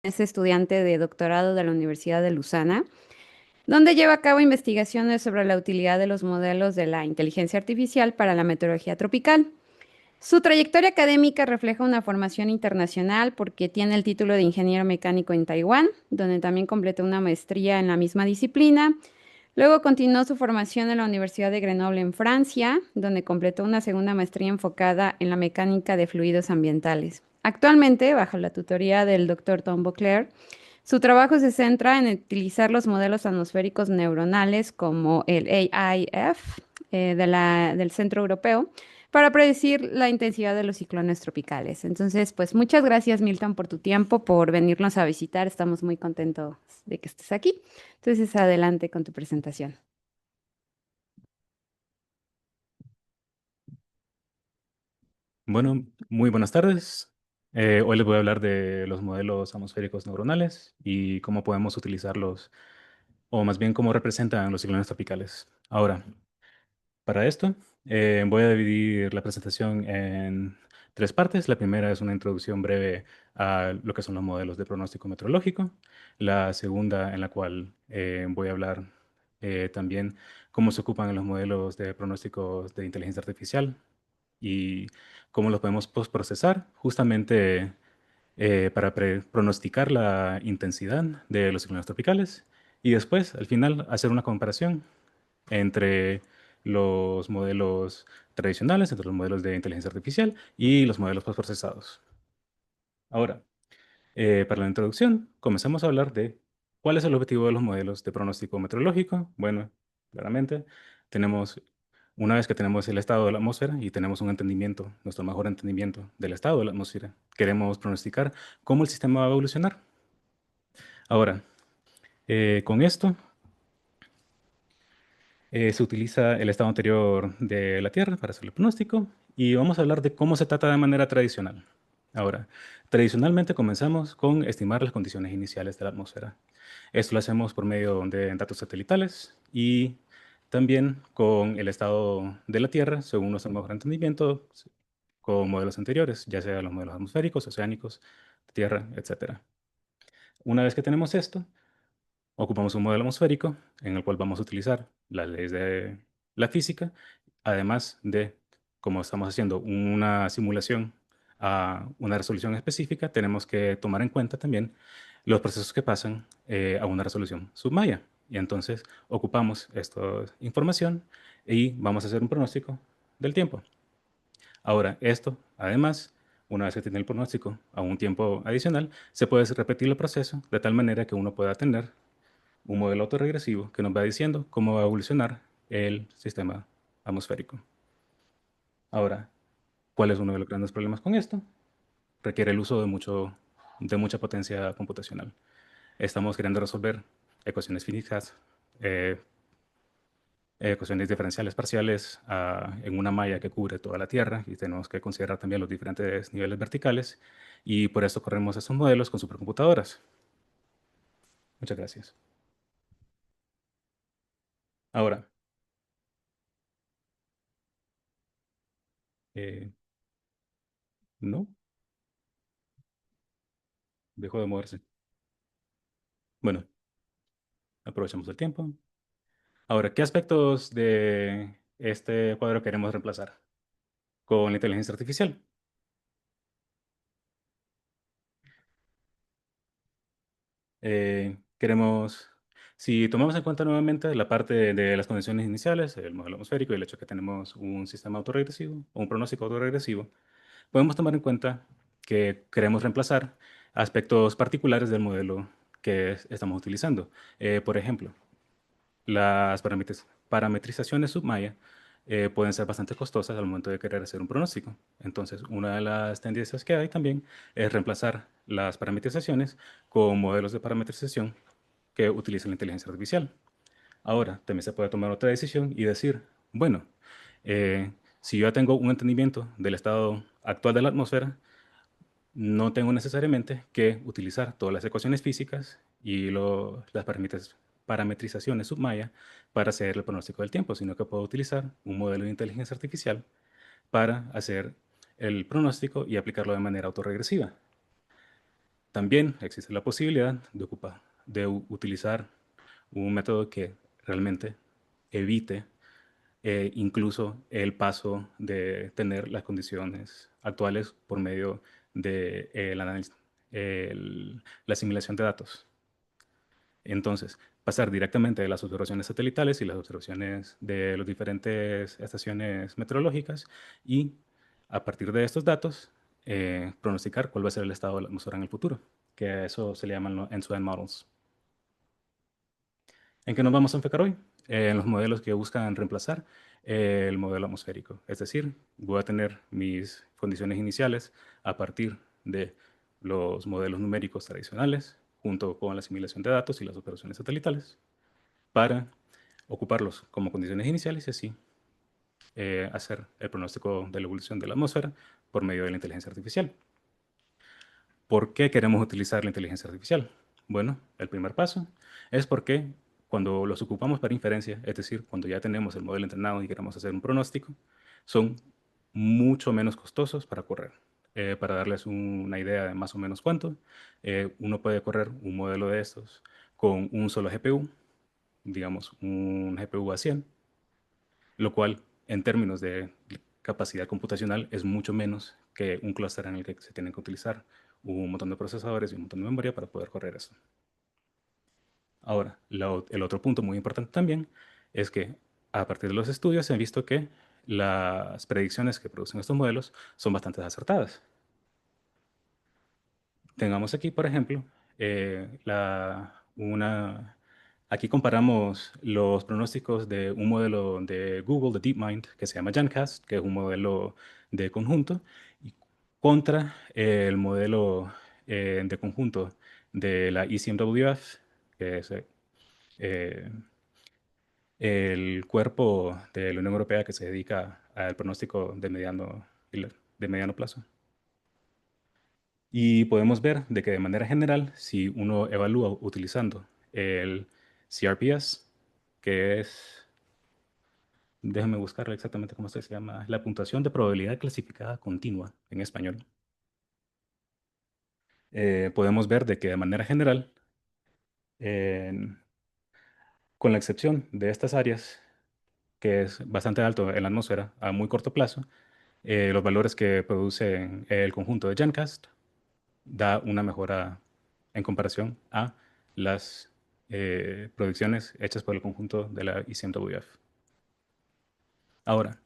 Es estudiante de doctorado de la Universidad de Lausana, donde lleva a cabo investigaciones sobre la utilidad de los modelos de la inteligencia artificial para la meteorología tropical. Su trayectoria académica refleja una formación internacional porque tiene el título de ingeniero mecánico en Taiwán, donde también completó una maestría en la misma disciplina. Luego continuó su formación en la Universidad de Grenoble en Francia, donde completó una segunda maestría enfocada en la mecánica de fluidos ambientales. Actualmente, bajo la tutoría del Dr. Tom Beauclerk, su trabajo se centra en utilizar los modelos atmosféricos neuronales como el AIF del Centro Europeo para predecir la intensidad de los ciclones tropicales. Entonces, pues muchas gracias, Milton, por tu tiempo, por venirnos a visitar. Estamos muy contentos de que estés aquí. Entonces, adelante con tu presentación. Bueno, muy buenas tardes. Hoy les voy a hablar de los modelos atmosféricos neuronales y cómo podemos utilizarlos, o más bien cómo representan los ciclones tropicales. Ahora, para esto, voy a dividir la presentación en tres partes. La primera es una introducción breve a lo que son los modelos de pronóstico meteorológico. La segunda, en la cual voy a hablar también cómo se ocupan los modelos de pronósticos de inteligencia artificial y cómo los podemos postprocesar justamente para pronosticar la intensidad de los ciclones tropicales y después, al final, hacer una comparación entre los modelos tradicionales, entre los modelos de inteligencia artificial y los modelos postprocesados. Ahora, para la introducción, comenzamos a hablar de cuál es el objetivo de los modelos de pronóstico meteorológico. Bueno, claramente, tenemos, una vez que tenemos el estado de la atmósfera y tenemos un entendimiento, nuestro mejor entendimiento del estado de la atmósfera, queremos pronosticar cómo el sistema va a evolucionar. Ahora, con esto se utiliza el estado anterior de la Tierra para hacer el pronóstico y vamos a hablar de cómo se trata de manera tradicional. Ahora, tradicionalmente comenzamos con estimar las condiciones iniciales de la atmósfera. Esto lo hacemos por medio de datos satelitales y también con el estado de la Tierra, según nuestro mejor entendimiento, con modelos anteriores, ya sea los modelos atmosféricos, oceánicos, Tierra, etc. Una vez que tenemos esto, ocupamos un modelo atmosférico en el cual vamos a utilizar las leyes de la física, además de, como estamos haciendo una simulación a una resolución específica, tenemos que tomar en cuenta también los procesos que pasan a una resolución submaya. Y entonces ocupamos esta información y vamos a hacer un pronóstico del tiempo. Ahora, esto, además, una vez que tiene el pronóstico a un tiempo adicional, se puede repetir el proceso de tal manera que uno pueda tener un modelo autorregresivo que nos va diciendo cómo va a evolucionar el sistema atmosférico. Ahora, ¿cuál es uno de los grandes problemas con esto? Requiere el uso de mucha potencia computacional. Estamos queriendo resolver ecuaciones físicas, eh, ecuaciones diferenciales parciales en una malla que cubre toda la Tierra y tenemos que considerar también los diferentes niveles verticales y por eso corremos estos modelos con supercomputadoras. Muchas gracias. Ahora, eh, no, dejó de moverse. Bueno, aprovechamos el tiempo. Ahora, ¿qué aspectos de este cuadro queremos reemplazar con la inteligencia artificial? Queremos, si tomamos en cuenta nuevamente la parte de las condiciones iniciales, el modelo atmosférico y el hecho de que tenemos un sistema autorregresivo o un pronóstico autorregresivo, podemos tomar en cuenta que queremos reemplazar aspectos particulares del modelo que estamos utilizando. Por ejemplo, las parametrizaciones submaya pueden ser bastante costosas al momento de querer hacer un pronóstico. Entonces, una de las tendencias que hay también es reemplazar las parametrizaciones con modelos de parametrización que utilizan la inteligencia artificial. Ahora, también se puede tomar otra decisión y decir, bueno, eh, si yo ya tengo un entendimiento del estado actual de la atmósfera, no tengo necesariamente que utilizar todas las ecuaciones físicas y las parametrizaciones submaya para hacer el pronóstico del tiempo, sino que puedo utilizar un modelo de inteligencia artificial para hacer el pronóstico y aplicarlo de manera autorregresiva. También existe la posibilidad de utilizar un método que realmente evite incluso el paso de tener las condiciones actuales por medio de la asimilación de datos. Entonces, pasar directamente de las observaciones satelitales y las observaciones de las diferentes estaciones meteorológicas y a partir de estos datos, pronosticar cuál va a ser el estado de la atmósfera en el futuro, que a eso se le llaman los end-to-end models. ¿En qué nos vamos a enfocar hoy? En los modelos que buscan reemplazar el modelo atmosférico. Es decir, voy a tener mis condiciones iniciales a partir de los modelos numéricos tradicionales, junto con la asimilación de datos y las operaciones satelitales, para ocuparlos como condiciones iniciales y así hacer el pronóstico de la evolución de la atmósfera por medio de la inteligencia artificial. ¿Por qué queremos utilizar la inteligencia artificial? Bueno, el primer paso es porque cuando los ocupamos para inferencia, es decir, cuando ya tenemos el modelo entrenado y queremos hacer un pronóstico, son mucho menos costosos para correr. Para darles una idea de más o menos cuánto, uno puede correr un modelo de estos con un solo GPU, digamos un GPU A100, lo cual en términos de capacidad computacional es mucho menos que un clúster en el que se tienen que utilizar un montón de procesadores y un montón de memoria para poder correr eso. Ahora, el otro punto muy importante también es que a partir de los estudios se ha visto que las predicciones que producen estos modelos son bastante acertadas. Tengamos aquí, por ejemplo, aquí comparamos los pronósticos de un modelo de Google, de DeepMind, que se llama GenCast, que es un modelo de conjunto, y contra el modelo de conjunto de la ECMWF, que es eh, el cuerpo de la Unión Europea que se dedica al pronóstico de mediano plazo. Y podemos ver de que de manera general, si uno evalúa utilizando el CRPS, que es, déjame buscar exactamente cómo se llama, la puntuación de probabilidad clasificada continua en español, podemos ver de que de manera general, en- con la excepción de estas áreas, que es bastante alto en la atmósfera a muy corto plazo, los valores que produce el conjunto de GenCast da una mejora en comparación a las predicciones hechas por el conjunto de la ECMWF. Ahora,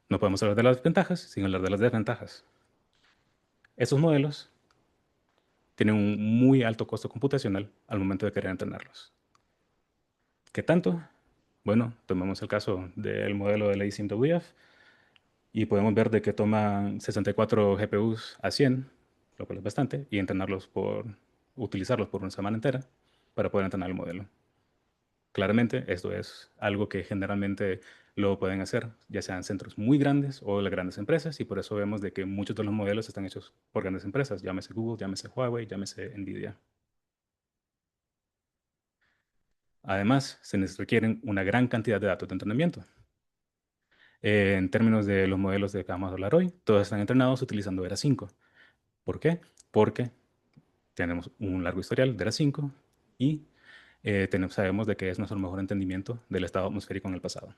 no podemos hablar de las ventajas sin hablar de las desventajas. Estos modelos tienen un muy alto costo computacional al momento de querer entrenarlos. ¿Qué tanto? Bueno, tomemos el caso del modelo de la ECMWF y podemos ver de que toman 64 GPUs a 100, lo cual es bastante, y utilizarlos por una semana entera para poder entrenar el modelo. Claramente, esto es algo que generalmente lo pueden hacer, ya sean centros muy grandes o las grandes empresas, y por eso vemos de que muchos de los modelos están hechos por grandes empresas, llámese Google, llámese Huawei, llámese Nvidia. Además, se les requieren una gran cantidad de datos de entrenamiento. En términos de los modelos de que vamos a hablar hoy, todos están entrenados utilizando ERA 5. ¿Por qué? Porque tenemos un largo historial de ERA 5 y sabemos de que es nuestro mejor entendimiento del estado atmosférico en el pasado.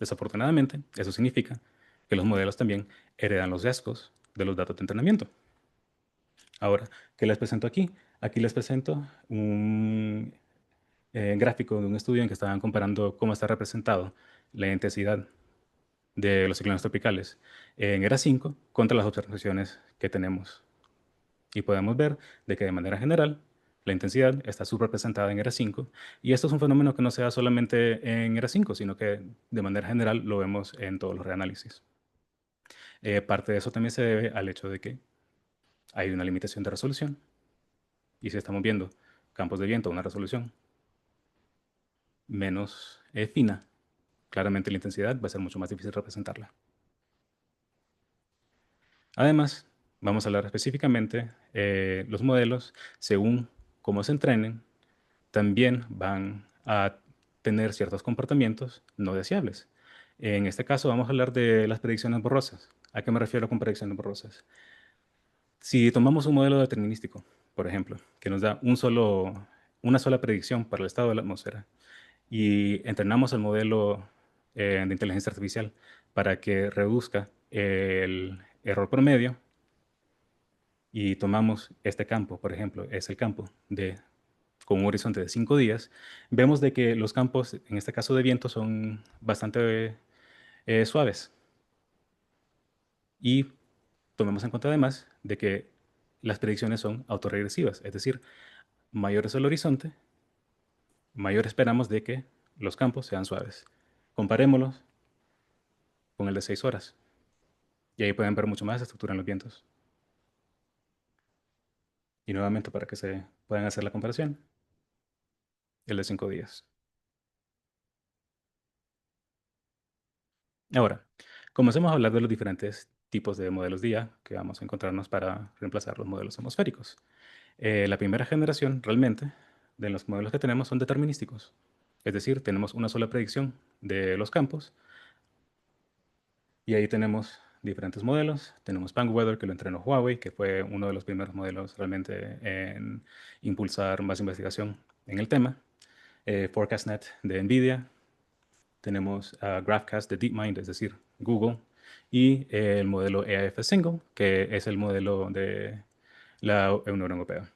Desafortunadamente, eso significa que los modelos también heredan los sesgos de los datos de entrenamiento. Ahora, ¿qué les presento aquí? Aquí les presento un gráfico de un estudio en que estaban comparando cómo está representado la intensidad de los ciclones tropicales en ERA 5 contra las observaciones que tenemos. Y podemos ver de que de manera general la intensidad está subrepresentada en ERA 5 y esto es un fenómeno que no se da solamente en ERA 5, sino que de manera general lo vemos en todos los reanálisis. Parte de eso también se debe al hecho de que hay una limitación de resolución y si estamos viendo campos de viento a una resolución menos fina, claramente la intensidad va a ser mucho más difícil representarla. Además, vamos a hablar específicamente los modelos, según cómo se entrenen, también van a tener ciertos comportamientos no deseables. En este caso vamos a hablar de las predicciones borrosas. ¿A qué me refiero con predicciones borrosas? Si tomamos un modelo determinístico, por ejemplo, que nos da una sola predicción para el estado de la atmósfera y entrenamos el modelo de inteligencia artificial para que reduzca el error promedio y tomamos este campo, por ejemplo, es el campo con un horizonte de 5 días, vemos de que los campos, en este caso de viento, son bastante suaves. Y tomemos en cuenta además de que las predicciones son autorregresivas, es decir, mayor es el horizonte, mayor esperamos de que los campos sean suaves. Comparémoslos con el de 6 horas. Y ahí pueden ver mucho más estructura en los vientos. Y nuevamente, para que se puedan hacer la comparación, el de 5 días. Ahora, comencemos a hablar de los diferentes tipos de modelos de IA que vamos a encontrarnos para reemplazar los modelos atmosféricos. La primera generación, realmente, de los modelos que tenemos son determinísticos. Es decir, tenemos una sola predicción de los campos y ahí tenemos diferentes modelos. Tenemos PangoWeather, que lo entrenó Huawei, que fue uno de los primeros modelos realmente en impulsar más investigación en el tema. ForecastNet de NVIDIA. Tenemos GraphCast de DeepMind, es decir, Google. Y el modelo EAF Single, que es el modelo de la Unión Europea.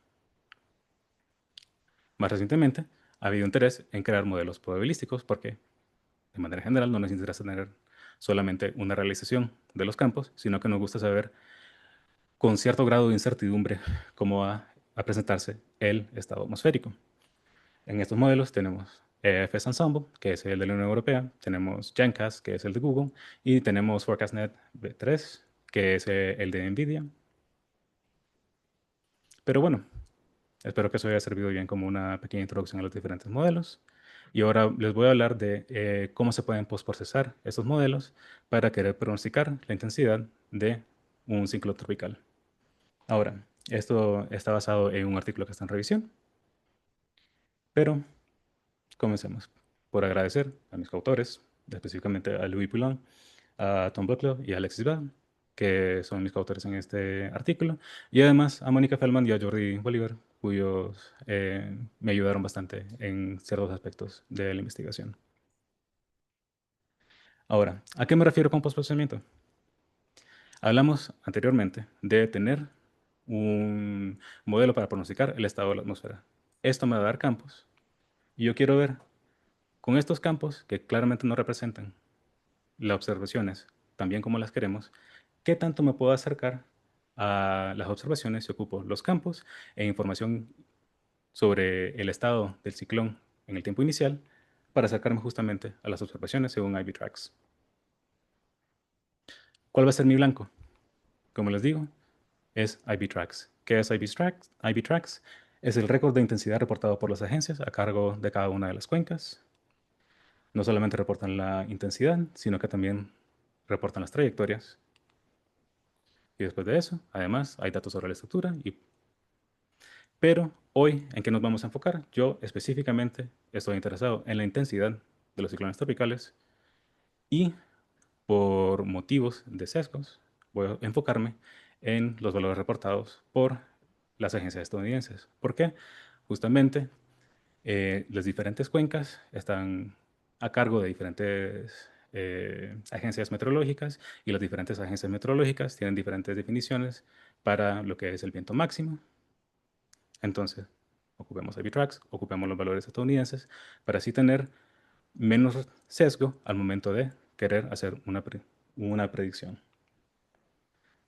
Más recientemente, ha habido interés en crear modelos probabilísticos porque, de manera general, no nos interesa tener solamente una realización de los campos, sino que nos gusta saber con cierto grado de incertidumbre cómo va a presentarse el estado atmosférico. En estos modelos tenemos EFS Ensemble, que es el de la Unión Europea, tenemos GenCast, que es el de Google, y tenemos ForecastNet V3, que es el de NVIDIA. Pero bueno, espero que eso haya servido bien como una pequeña introducción a los diferentes modelos. Y ahora les voy a hablar de cómo se pueden postprocesar estos modelos para querer pronosticar la intensidad de un ciclo tropical. Ahora, esto está basado en un artículo que está en revisión, pero comencemos por agradecer a mis coautores, específicamente a Louis Poulin, a Tom Bucklow y a Alexis Bell, que son mis coautores en este artículo, y además a Mónica Feldman y a Jordi Bolívar, cuyos me ayudaron bastante en ciertos aspectos de la investigación. Ahora, ¿a qué me refiero con postprocesamiento? Hablamos anteriormente de tener un modelo para pronosticar el estado de la atmósfera. Esto me va a dar campos y yo quiero ver con estos campos que claramente no representan las observaciones tan bien como las queremos, qué tanto me puedo acercar a las observaciones si ocupo los campos e información sobre el estado del ciclón en el tiempo inicial para acercarme justamente a las observaciones según IV Tracks. ¿Cuál va a ser mi blanco? Como les digo, es IV Tracks. ¿Qué es IV Tracks? IV Tracks es el récord de intensidad reportado por las agencias a cargo de cada una de las cuencas. No solamente reportan la intensidad, sino que también reportan las trayectorias. Y después de eso, además, hay datos sobre la estructura. Pero hoy, ¿en qué nos vamos a enfocar? Yo específicamente estoy interesado en la intensidad de los ciclones tropicales y por motivos de sesgos voy a enfocarme en los valores reportados por las agencias estadounidenses. ¿Por qué? Justamente las diferentes cuencas están a cargo de diferentes agencias meteorológicas y las diferentes agencias meteorológicas tienen diferentes definiciones para lo que es el viento máximo. Entonces, ocupemos IBTracks, ocupemos los valores estadounidenses para así tener menos sesgo al momento de querer hacer una predicción.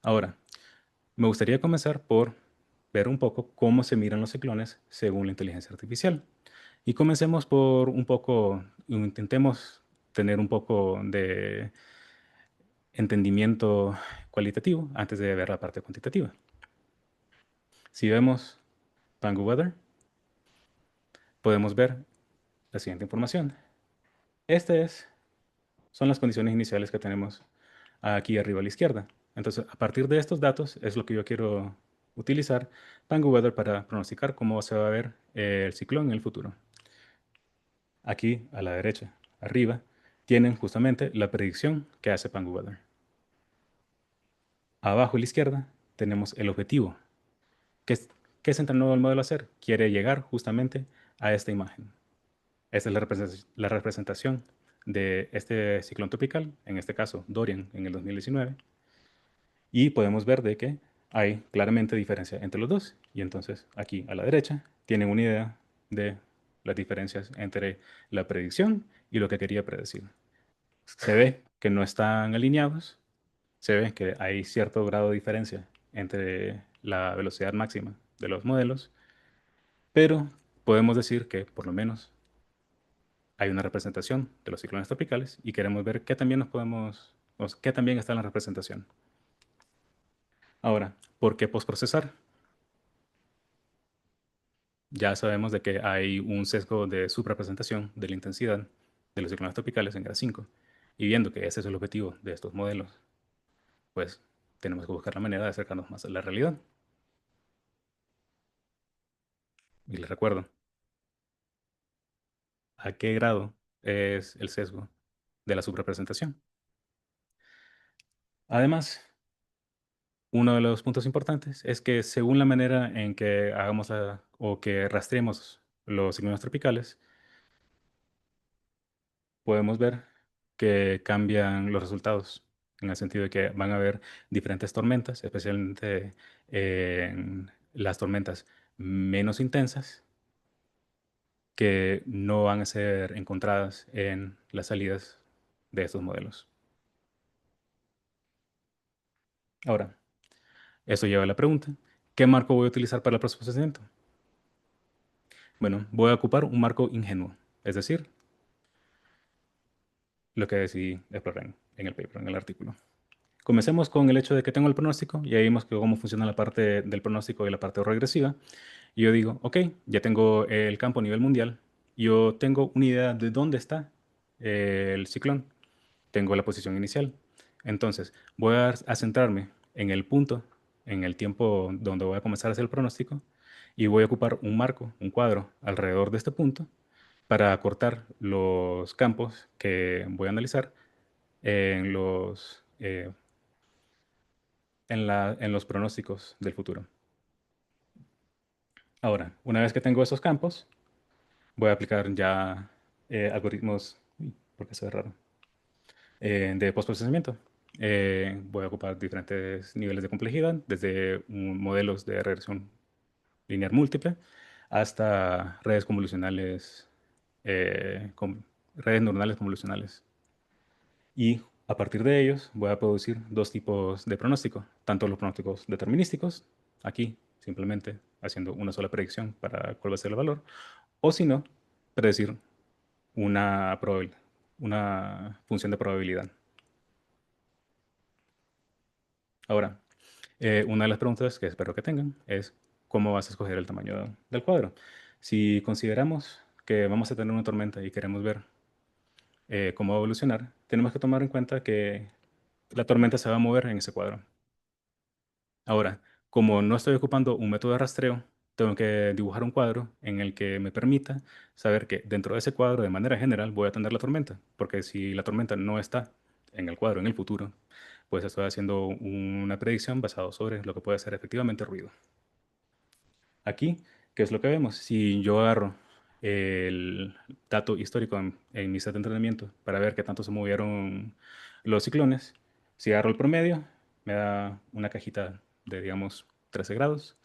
Ahora, me gustaría comenzar por ver un poco cómo se miran los ciclones según la inteligencia artificial. Y comencemos por intentemos tener un poco de entendimiento cualitativo antes de ver la parte cuantitativa. Si vemos PangoWeather, podemos ver la siguiente información. Estas son las condiciones iniciales que tenemos aquí arriba a la izquierda. Entonces, a partir de estos datos es lo que yo quiero utilizar PangoWeather para pronosticar cómo se va a ver el ciclón en el futuro. Aquí a la derecha, arriba, tienen justamente la predicción que hace PangoWeather. Abajo a la izquierda tenemos el objetivo. ¿Qué, qué se entrenó el modelo a hacer? Quiere llegar justamente a esta imagen. Esta es la representación de este ciclón tropical, en este caso Dorian en el 2019, y podemos ver de que hay claramente diferencia entre los dos. Y entonces aquí a la derecha tienen una idea de las diferencias entre la predicción y lo que quería predecir. Se ve que no están alineados, se ve que hay cierto grado de diferencia entre la velocidad máxima de los modelos, pero podemos decir que por lo menos hay una representación de los ciclones tropicales y queremos ver qué también nos podemos, o sea, qué también está en la representación. Ahora, ¿por qué postprocesar? Ya sabemos de que hay un sesgo de subrepresentación de la intensidad de los ciclones tropicales en grado 5 y viendo que ese es el objetivo de estos modelos, pues tenemos que buscar la manera de acercarnos más a la realidad. Y les recuerdo, ¿a qué grado es el sesgo de la subrepresentación? Además, uno de los puntos importantes es que según la manera en que hagamos o que rastreemos los ciclones tropicales, podemos ver que cambian los resultados, en el sentido de que van a haber diferentes tormentas, especialmente en las tormentas menos intensas, que no van a ser encontradas en las salidas de estos modelos. Ahora, eso lleva a la pregunta, ¿qué marco voy a utilizar para el procesamiento? Bueno, voy a ocupar un marco ingenuo, es decir, lo que decidí explorar en el paper, en el artículo. Comencemos con el hecho de que tengo el pronóstico. Ya vimos que cómo funciona la parte del pronóstico y la parte regresiva. Y yo digo, ok, ya tengo el campo a nivel mundial. Yo tengo una idea de dónde está el ciclón. Tengo la posición inicial. Entonces, voy a centrarme en el punto, en el tiempo donde voy a comenzar a hacer el pronóstico. Y voy a ocupar un marco, un cuadro alrededor de este punto para acortar los campos que voy a analizar en en los pronósticos del futuro. Ahora, una vez que tengo esos campos, voy a aplicar ya algoritmos, uy, ¿por qué se ve raro? De postprocesamiento. Voy a ocupar diferentes niveles de complejidad, desde modelos de regresión lineal múltiple hasta redes convolucionales, redes neuronales convolucionales. Y a partir de ellos voy a producir dos tipos de pronóstico, tanto los pronósticos determinísticos, aquí simplemente haciendo una sola predicción para cuál va a ser el valor, o si no, predecir una función de probabilidad. Ahora, una de las preguntas que espero que tengan es cómo vas a escoger el tamaño del cuadro. Si consideramos que vamos a tener una tormenta y queremos ver cómo va a evolucionar, tenemos que tomar en cuenta que la tormenta se va a mover en ese cuadro. Ahora, como no estoy ocupando un método de rastreo, tengo que dibujar un cuadro en el que me permita saber que dentro de ese cuadro, de manera general, voy a tener la tormenta. Porque si la tormenta no está en el cuadro en el futuro, pues estoy haciendo una predicción basada sobre lo que puede ser efectivamente ruido. Aquí, ¿qué es lo que vemos? Si yo agarro el dato histórico en mi set de entrenamiento para ver qué tanto se movieron los ciclones, si agarro el promedio, me da una cajita de, digamos, 13 grados,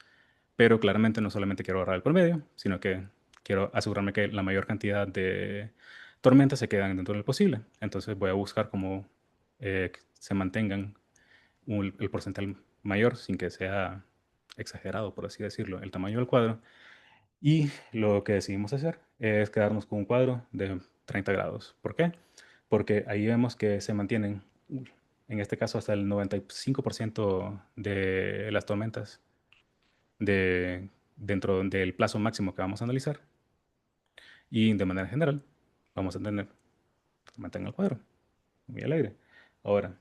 pero claramente no solamente quiero agarrar el promedio, sino que quiero asegurarme que la mayor cantidad de tormentas se quedan dentro del posible. Entonces voy a buscar cómo que se mantengan el porcentaje mayor sin que sea exagerado, por así decirlo, el tamaño del cuadro. Y lo que decidimos hacer es quedarnos con un cuadro de 30 grados. ¿Por qué? Porque ahí vemos que se mantienen, en este caso, hasta el 95% de las tormentas dentro del plazo máximo que vamos a analizar. Y de manera general, vamos a tener que mantener el cuadro. Muy alegre. Ahora,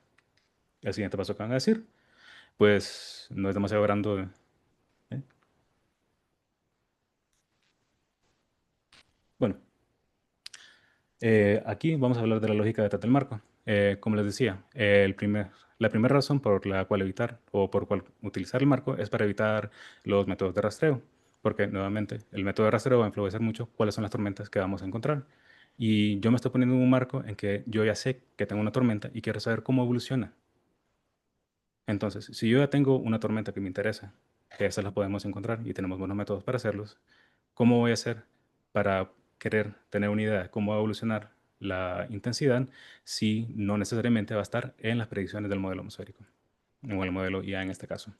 el siguiente paso que van a decir, pues no es demasiado grande. ¿Eh? Bueno, aquí vamos a hablar de la lógica detrás del marco. Como les decía, La primera razón por la cual evitar o por cual utilizar el marco es para evitar los métodos de rastreo, porque nuevamente el método de rastreo va a influenciar mucho cuáles son las tormentas que vamos a encontrar. Y yo me estoy poniendo en un marco en que yo ya sé que tengo una tormenta y quiero saber cómo evoluciona. Entonces, si yo ya tengo una tormenta que me interesa, que esas las podemos encontrar y tenemos buenos métodos para hacerlos, ¿cómo voy a hacer para querer tener una idea de cómo va a evolucionar la intensidad si no necesariamente va a estar en las predicciones del modelo atmosférico o el modelo IA en este caso?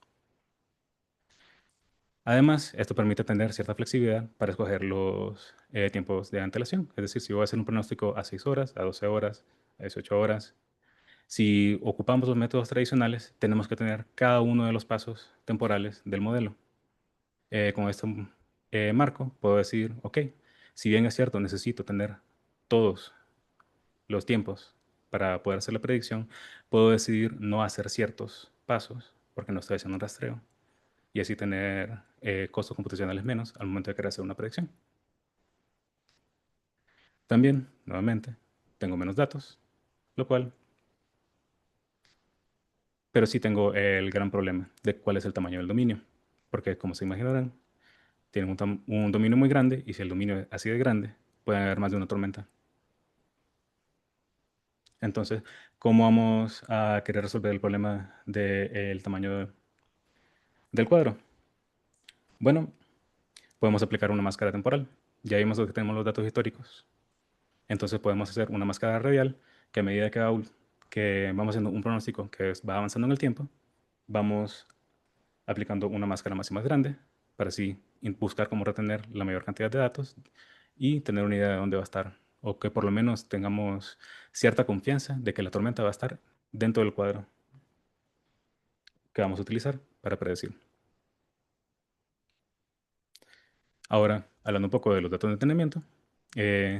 Además, esto permite tener cierta flexibilidad para escoger los tiempos de antelación. Es decir, si voy a hacer un pronóstico a 6 horas, a 12 horas, a 18 horas, si ocupamos los métodos tradicionales, tenemos que tener cada uno de los pasos temporales del modelo. Con este marco puedo decir, ok, si bien es cierto, necesito tener todos los tiempos para poder hacer la predicción, puedo decidir no hacer ciertos pasos porque no estoy haciendo un rastreo y así tener costos computacionales menos al momento de querer hacer una predicción. También, nuevamente, tengo menos datos, lo cual, pero sí tengo el gran problema de cuál es el tamaño del dominio, porque como se imaginarán, tienen un dominio muy grande y si el dominio es así de grande, puede haber más de una tormenta. Entonces, ¿cómo vamos a querer resolver el problema del tamaño del cuadro? Bueno, podemos aplicar una máscara temporal. Ya vimos que tenemos los datos históricos. Entonces podemos hacer una máscara radial que a medida que vamos haciendo un pronóstico que va avanzando en el tiempo, vamos aplicando una máscara más y más grande para así buscar cómo retener la mayor cantidad de datos y tener una idea de dónde va a estar, o que por lo menos tengamos cierta confianza de que la tormenta va a estar dentro del cuadro que vamos a utilizar para predecir. Ahora, hablando un poco de los datos de entrenamiento, eh,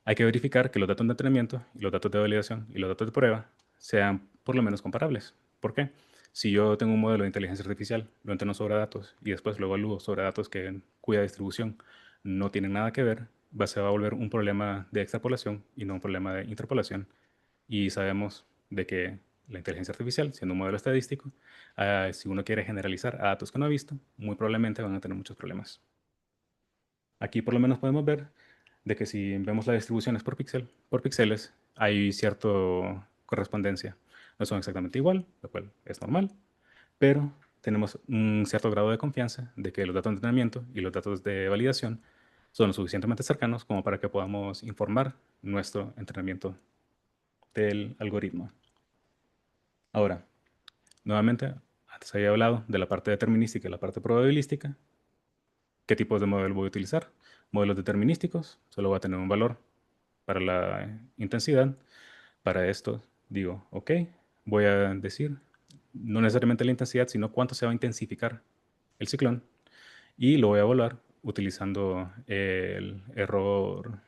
hay que verificar que los datos de entrenamiento y los datos de validación y los datos de prueba sean por lo menos comparables. ¿Por qué? Si yo tengo un modelo de inteligencia artificial, lo entreno sobre datos y después lo evalúo sobre datos cuya distribución no tienen nada que ver, se va a volver un problema de extrapolación y no un problema de interpolación. Y sabemos de que la inteligencia artificial, siendo un modelo estadístico, si uno quiere generalizar a datos que no ha visto, muy probablemente van a tener muchos problemas. Aquí por lo menos podemos ver de que si vemos las distribuciones por píxeles, hay cierta correspondencia. No son exactamente igual, lo cual es normal, pero tenemos un cierto grado de confianza de que los datos de entrenamiento y los datos de validación son lo suficientemente cercanos como para que podamos informar nuestro entrenamiento del algoritmo. Ahora, nuevamente, antes había hablado de la parte determinística y la parte probabilística. ¿Qué tipos de modelo voy a utilizar? Modelos determinísticos, solo voy a tener un valor para la intensidad. Para esto digo, ok, voy a decir no necesariamente la intensidad, sino cuánto se va a intensificar el ciclón y lo voy a evaluar utilizando el error,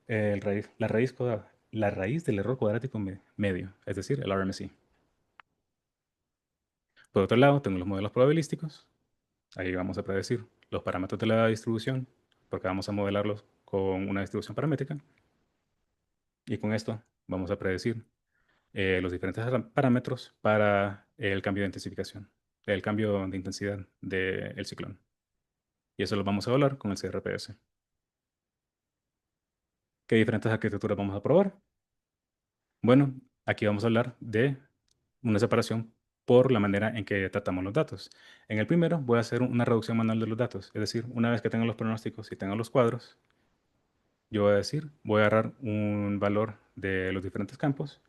la raíz del error cuadrático medio, es decir, el RMSE. Por otro lado, tengo los modelos probabilísticos. Ahí vamos a predecir los parámetros de la distribución, porque vamos a modelarlos con una distribución paramétrica. Y con esto vamos a predecir los diferentes parámetros para el cambio de intensificación, el cambio de intensidad del ciclón. Y eso lo vamos a evaluar con el CRPS. ¿Qué diferentes arquitecturas vamos a probar? Bueno, aquí vamos a hablar de una separación por la manera en que tratamos los datos. En el primero voy a hacer una reducción manual de los datos, es decir, una vez que tenga los pronósticos y tenga los cuadros, yo voy a decir, voy a agarrar un valor de los diferentes campos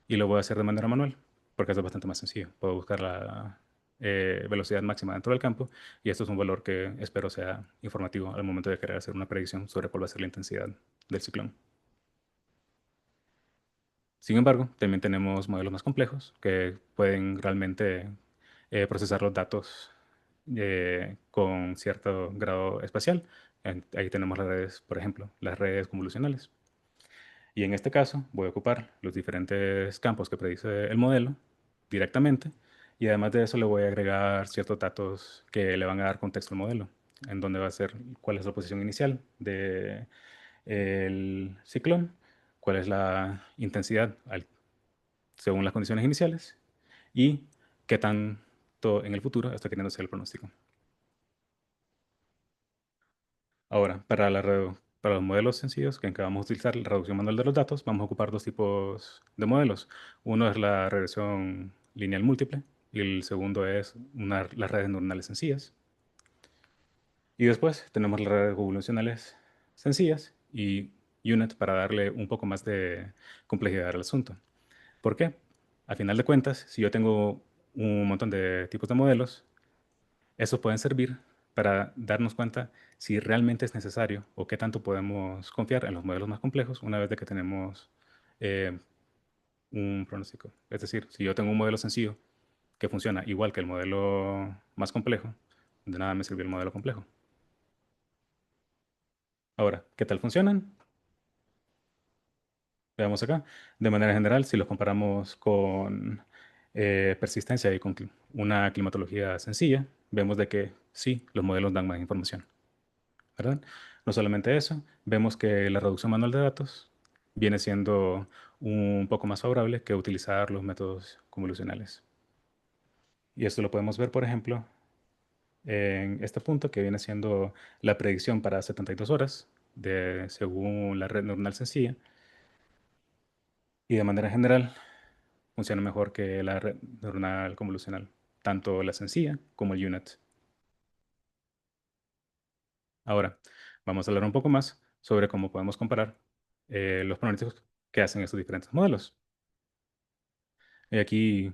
y lo voy a hacer de manera manual, porque eso es bastante más sencillo. Puedo buscar la velocidad máxima dentro del campo y esto es un valor que espero sea informativo al momento de querer hacer una predicción sobre cuál va a ser la intensidad del ciclón. Sin embargo, también tenemos modelos más complejos que pueden realmente procesar los datos con cierto grado espacial. Ahí tenemos las redes, por ejemplo, las redes convolucionales. Y en este caso voy a ocupar los diferentes campos que predice el modelo directamente y además de eso le voy a agregar ciertos datos que le van a dar contexto al modelo, en donde va a ser cuál es la posición inicial del ciclón, cuál es la intensidad según las condiciones iniciales y qué tanto en el futuro está queriendo hacer el pronóstico. Ahora, para los modelos sencillos que vamos a utilizar la reducción manual de los datos, vamos a ocupar dos tipos de modelos. Uno es la regresión lineal múltiple y el segundo es las redes neuronales sencillas. Y después tenemos las redes convolucionales sencillas y UNet para darle un poco más de complejidad al asunto. ¿Por qué? A final de cuentas, si yo tengo un montón de tipos de modelos, esos pueden servir para darnos cuenta si realmente es necesario o qué tanto podemos confiar en los modelos más complejos una vez de que tenemos eh, un pronóstico. Es decir, si yo tengo un modelo sencillo que funciona igual que el modelo más complejo, de nada me sirvió el modelo complejo. Ahora, ¿qué tal funcionan? Veamos acá. De manera general, si los comparamos con persistencia y con una climatología sencilla, vemos de que sí, los modelos dan más información, ¿verdad? No solamente eso, vemos que la reducción manual de datos viene siendo un poco más favorable que utilizar los métodos convolucionales. Y esto lo podemos ver, por ejemplo, en este punto que viene siendo la predicción para 72 horas según la red neuronal sencilla. Y de manera general, funciona mejor que la red neuronal convolucional, tanto la sencilla como el UNet. Ahora, vamos a hablar un poco más sobre cómo podemos comparar los pronósticos que hacen estos diferentes modelos. Y aquí,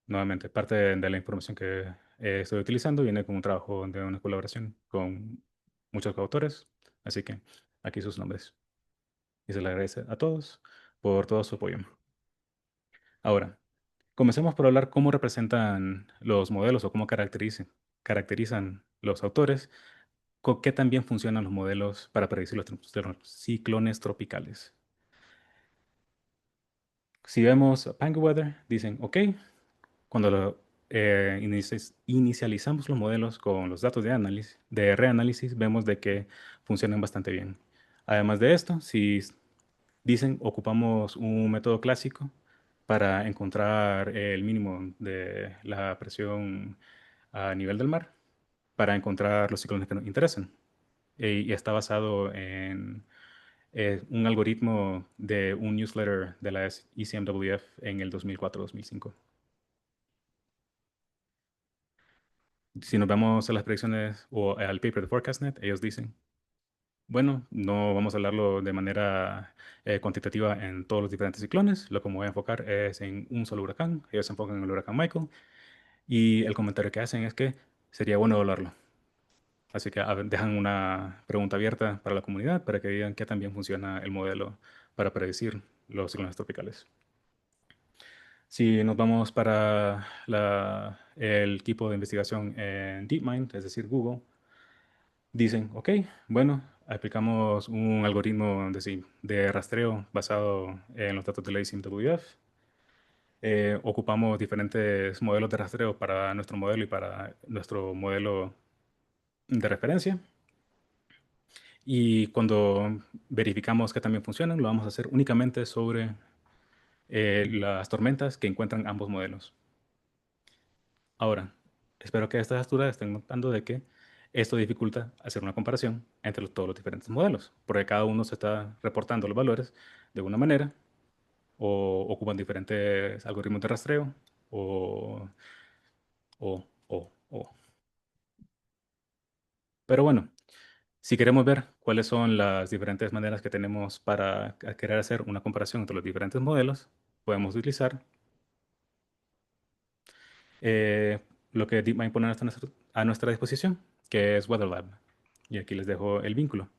nuevamente, parte de la información que estoy utilizando viene con un trabajo de una colaboración con muchos autores, así que aquí sus nombres. Y se les agradece a todos por todo su apoyo. Ahora, comencemos por hablar cómo representan los modelos o cómo caracterizan los autores, qué también funcionan los modelos para predecir los ciclones tropicales. Si vemos Penguin Weather, dicen, ok, cuando inicializamos los modelos con los datos de reanálisis, vemos de que funcionan bastante bien. Además de esto, si dicen, ocupamos un método clásico para encontrar el mínimo de la presión a nivel del mar, para encontrar los ciclones que nos interesan. Y está basado en un algoritmo de un newsletter de la ECMWF en el 2004-2005. Si nos vamos a las predicciones o al paper de ForecastNet, ellos dicen, bueno, no vamos a hablarlo de manera cuantitativa en todos los diferentes ciclones. Lo que me voy a enfocar es en un solo huracán. Ellos se enfocan en el huracán Michael. Y el comentario que hacen es que sería bueno evaluarlo. Así que dejan una pregunta abierta para la comunidad para que digan qué también funciona el modelo para predecir los ciclones tropicales. Si nos vamos para el equipo de investigación en DeepMind, es decir, Google, dicen, ok, bueno, aplicamos un algoritmo de rastreo basado en los datos de la ICMWF. Ocupamos diferentes modelos de rastreo para nuestro modelo y para nuestro modelo de referencia. Y cuando verificamos que también funcionan, lo vamos a hacer únicamente sobre las tormentas que encuentran ambos modelos. Ahora, espero que a estas alturas estén notando de que esto dificulta hacer una comparación entre todos los diferentes modelos, porque cada uno se está reportando los valores de una manera, o ocupan diferentes algoritmos de rastreo, o, o. Pero bueno, si queremos ver cuáles son las diferentes maneras que tenemos para querer hacer una comparación entre los diferentes modelos, podemos utilizar eh, lo que DeepMind pone a nuestra disposición, que es WeatherLab. Y aquí les dejo el vínculo.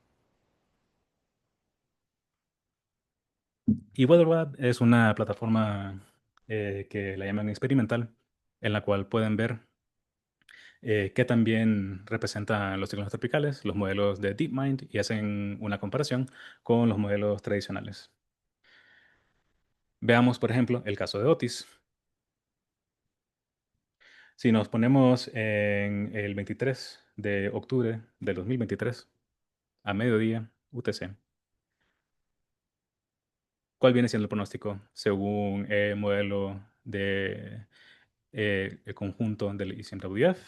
Y WeatherLab es una plataforma que la llaman experimental, en la cual pueden ver qué también representan los ciclones tropicales, los modelos de DeepMind, y hacen una comparación con los modelos tradicionales. Veamos, por ejemplo, el caso de Otis. Si nos ponemos en el 23 de octubre del 2023, a mediodía, UTC, ¿Cuál viene siendo el pronóstico según el modelo de el conjunto del ICMWF?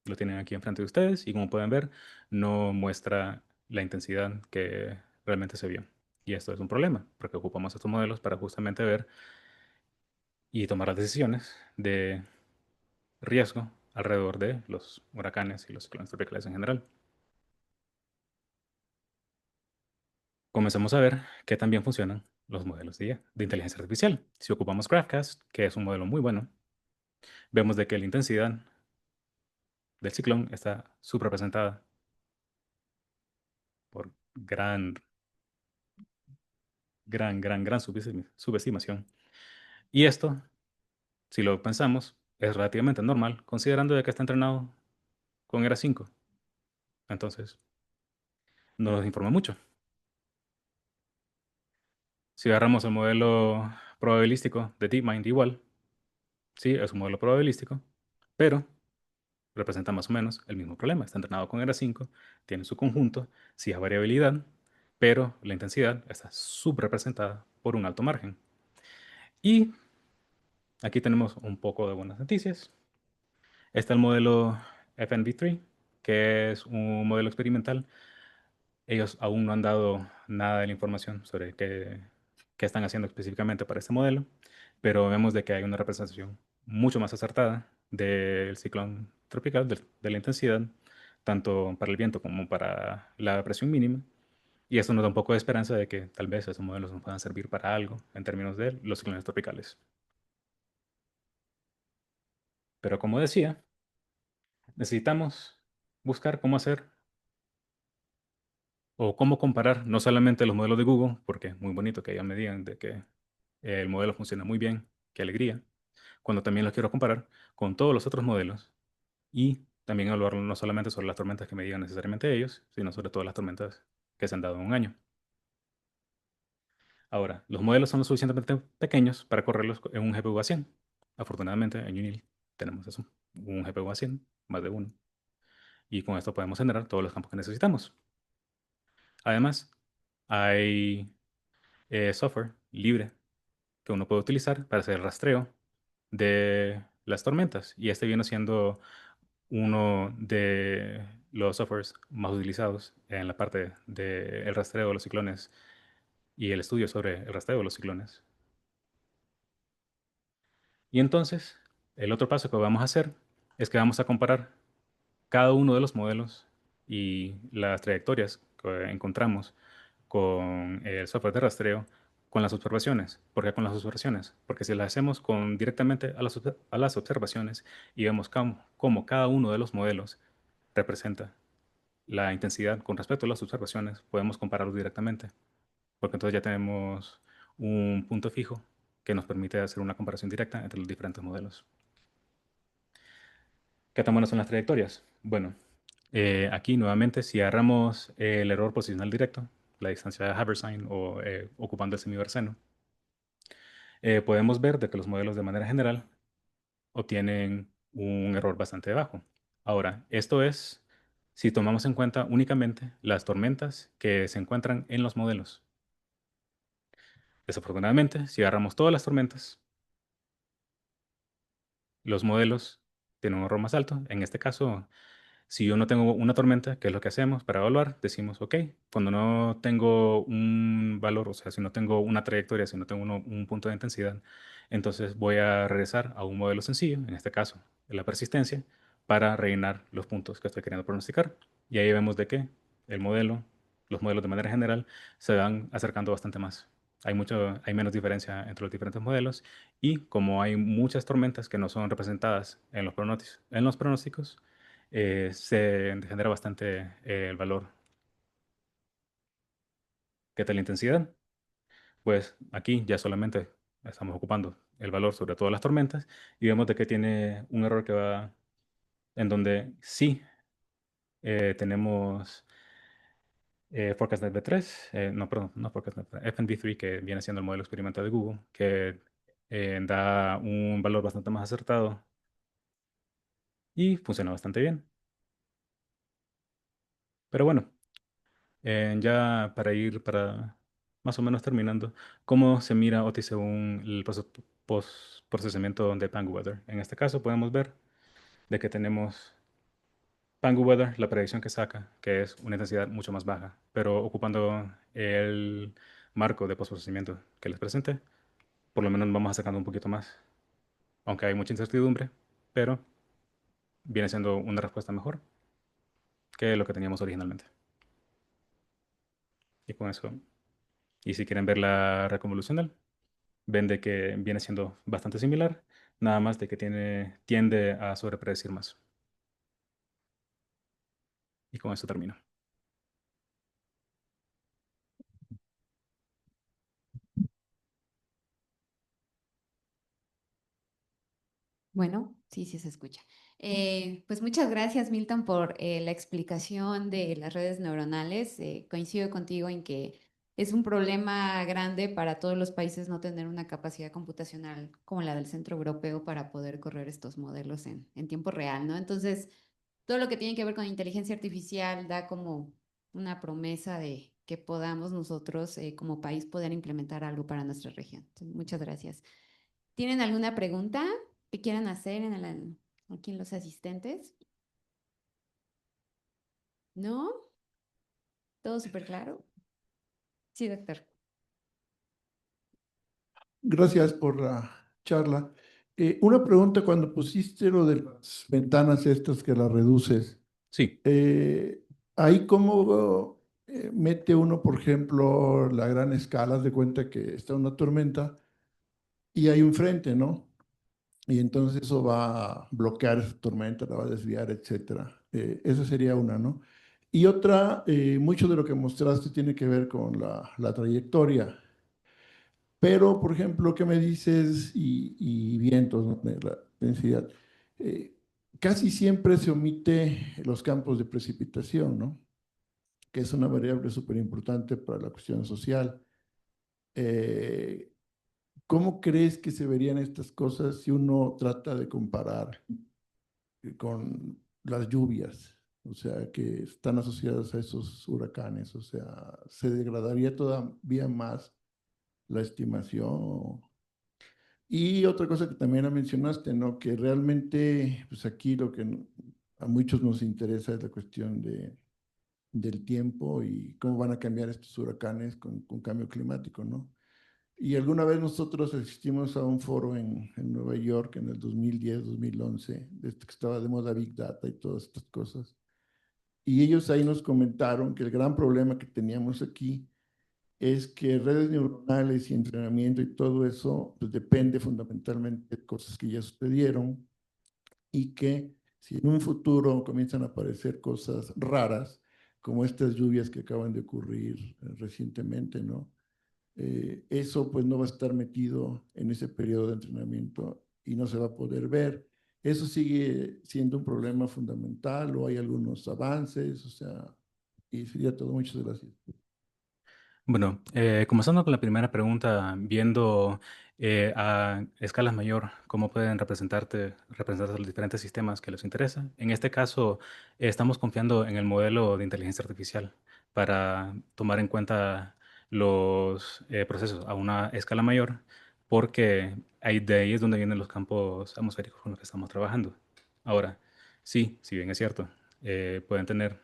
Lo tienen aquí enfrente de ustedes y como pueden ver, no muestra la intensidad que realmente se vio. Y esto es un problema, porque ocupamos estos modelos para justamente ver y tomar las decisiones de riesgo alrededor de los huracanes y los ciclones tropicales en general. Comencemos a ver qué también funcionan los modelos de IA, de inteligencia artificial. Si ocupamos GraphCast, que es un modelo muy bueno, vemos de que la intensidad del ciclón está subrepresentada por gran subestimación. Y esto, si lo pensamos, es relativamente normal, considerando de que está entrenado con ERA 5. Entonces, no nos informa mucho. Si agarramos el modelo probabilístico de DeepMind igual, sí, es un modelo probabilístico, pero representa más o menos el mismo problema. Está entrenado con ERA 5, tiene su conjunto, sí hay variabilidad, pero la intensidad está subrepresentada por un alto margen. Y aquí tenemos un poco de buenas noticias. Está el modelo FNV3, que es un modelo experimental. Ellos aún no han dado nada de la información sobre qué están haciendo específicamente para este modelo, pero vemos de que hay una representación mucho más acertada del ciclón tropical, de la intensidad, tanto para el viento como para la presión mínima. Y esto nos da un poco de esperanza de que tal vez esos modelos nos puedan servir para algo en términos de los ciclones tropicales. Pero como decía, necesitamos buscar cómo hacer o cómo comparar no solamente los modelos de Google, porque es muy bonito que ellos me digan de que el modelo funciona muy bien, qué alegría, cuando también los quiero comparar con todos los otros modelos y también hablar no solamente sobre las tormentas que me digan necesariamente ellos, sino sobre todas las tormentas que se han dado en un año. Ahora, los modelos son lo suficientemente pequeños para correrlos en un GPU A100. Afortunadamente, en Unity tenemos eso, un GPU A100, más de uno, y con esto podemos generar todos los campos que necesitamos. Además, hay software libre que uno puede utilizar para hacer el rastreo de las tormentas. Y este viene siendo uno de los softwares más utilizados en la parte del rastreo de los ciclones y el estudio sobre el rastreo de los ciclones. Y entonces, el otro paso que vamos a hacer es que vamos a comparar cada uno de los modelos y las trayectorias que encontramos con el software de rastreo con las observaciones. ¿Por qué con las observaciones? Porque si las hacemos directamente a las observaciones y vemos cómo cada uno de los modelos representa la intensidad con respecto a las observaciones, podemos compararlos directamente. Porque entonces ya tenemos un punto fijo que nos permite hacer una comparación directa entre los diferentes modelos. ¿Qué tan buenas son las trayectorias? Bueno, aquí nuevamente, si agarramos el error posicional directo, la distancia de Haversine o ocupando el semiverseno, podemos ver de que los modelos de manera general obtienen un error bastante bajo. Ahora, esto es si tomamos en cuenta únicamente las tormentas que se encuentran en los modelos. Desafortunadamente, si agarramos todas las tormentas, los modelos tienen un error más alto. En este caso, si yo no tengo una tormenta, ¿qué es lo que hacemos para evaluar? Decimos, ok, cuando no tengo un valor, o sea, si no tengo una trayectoria, si no tengo un punto de intensidad, entonces voy a regresar a un modelo sencillo, en este caso, la persistencia, para rellenar los puntos que estoy queriendo pronosticar. Y ahí vemos de que el modelo, los modelos de manera general, se van acercando bastante más. Hay menos diferencia entre los diferentes modelos y como hay muchas tormentas que no son representadas en los pronósticos, se genera bastante el valor. ¿Qué tal la intensidad? Pues aquí ya solamente estamos ocupando el valor sobre todas las tormentas y vemos de que tiene un error que va en donde sí tenemos ForecastNet V3, no, perdón, no ForecastNet, FNV3, que viene siendo el modelo experimental de Google, que da un valor bastante más acertado y funciona bastante bien. Pero bueno, ya para ir para más o menos terminando, cómo se mira Otis según el procesamiento de Penguin Weather. En este caso podemos ver de que tenemos Penguin Weather, la predicción que saca, que es una intensidad mucho más baja, pero ocupando el marco de postprocesamiento que les presenté, por lo menos vamos sacando un poquito más, aunque hay mucha incertidumbre, pero viene siendo una respuesta mejor que lo que teníamos originalmente. Y con eso, y si quieren ver la red convolucional, ven de que viene siendo bastante similar, nada más de que tiende a sobrepredecir más. Y con eso termino. Bueno, sí, sí se escucha. Pues muchas gracias, Milton, por la explicación de las redes neuronales. Coincido contigo en que es un problema grande para todos los países no tener una capacidad computacional como la del Centro Europeo para poder correr estos modelos en tiempo real, ¿no? Entonces, todo lo que tiene que ver con inteligencia artificial da como una promesa de que podamos nosotros como país poder implementar algo para nuestra región. Entonces, muchas gracias. ¿Tienen alguna pregunta que quieran hacer aquí en los asistentes? ¿No? ¿Todo súper claro? Sí, doctor. Gracias por la charla. Una pregunta, cuando pusiste lo de las ventanas estas que las reduces, Sí, eh, ahí cómo mete uno, por ejemplo, la gran escala, haz de cuenta que está una tormenta y hay un frente, ¿no? Y entonces eso va a bloquear esa tormenta, la va a desviar, etcétera. Esa sería una, ¿no? Y otra, mucho de lo que mostraste tiene que ver con la trayectoria. Pero, por ejemplo, ¿qué me dices? Y vientos, ¿no? De la densidad. Eh, Casi siempre se omite los campos de precipitación, ¿no? Que es una variable súper importante para la cuestión social. Eh, ¿Cómo crees que se verían estas cosas si uno trata de comparar con las lluvias? O sea, que están asociadas a esos huracanes. O sea, ¿se degradaría todavía más la estimación? Y otra cosa que también la mencionaste, ¿no? Que realmente, pues aquí lo que a muchos nos interesa es la cuestión del tiempo y cómo van a cambiar estos huracanes con cambio climático, ¿no? Y alguna vez nosotros asistimos a un foro en Nueva York en el 2010, 2011, de este que estaba de moda Big Data y todas estas cosas. Y ellos ahí nos comentaron que el gran problema que teníamos aquí es que redes neuronales y entrenamiento y todo eso pues depende fundamentalmente de cosas que ya sucedieron y que si en un futuro comienzan a aparecer cosas raras, como estas lluvias que acaban de ocurrir recientemente, ¿no? Eso pues no va a estar metido en ese periodo de entrenamiento y no se va a poder ver. ¿Eso sigue siendo un problema fundamental o hay algunos avances? O sea, y sería todo. Muchas gracias. bueno, comenzando con la primera pregunta, viendo a escalas mayor cómo pueden representarse los diferentes sistemas que les interesa. En este caso, estamos confiando en el modelo de inteligencia artificial para tomar en cuenta los procesos a una escala mayor, porque de ahí es donde vienen los campos atmosféricos con los que estamos trabajando. Ahora, sí, si bien es cierto, pueden tener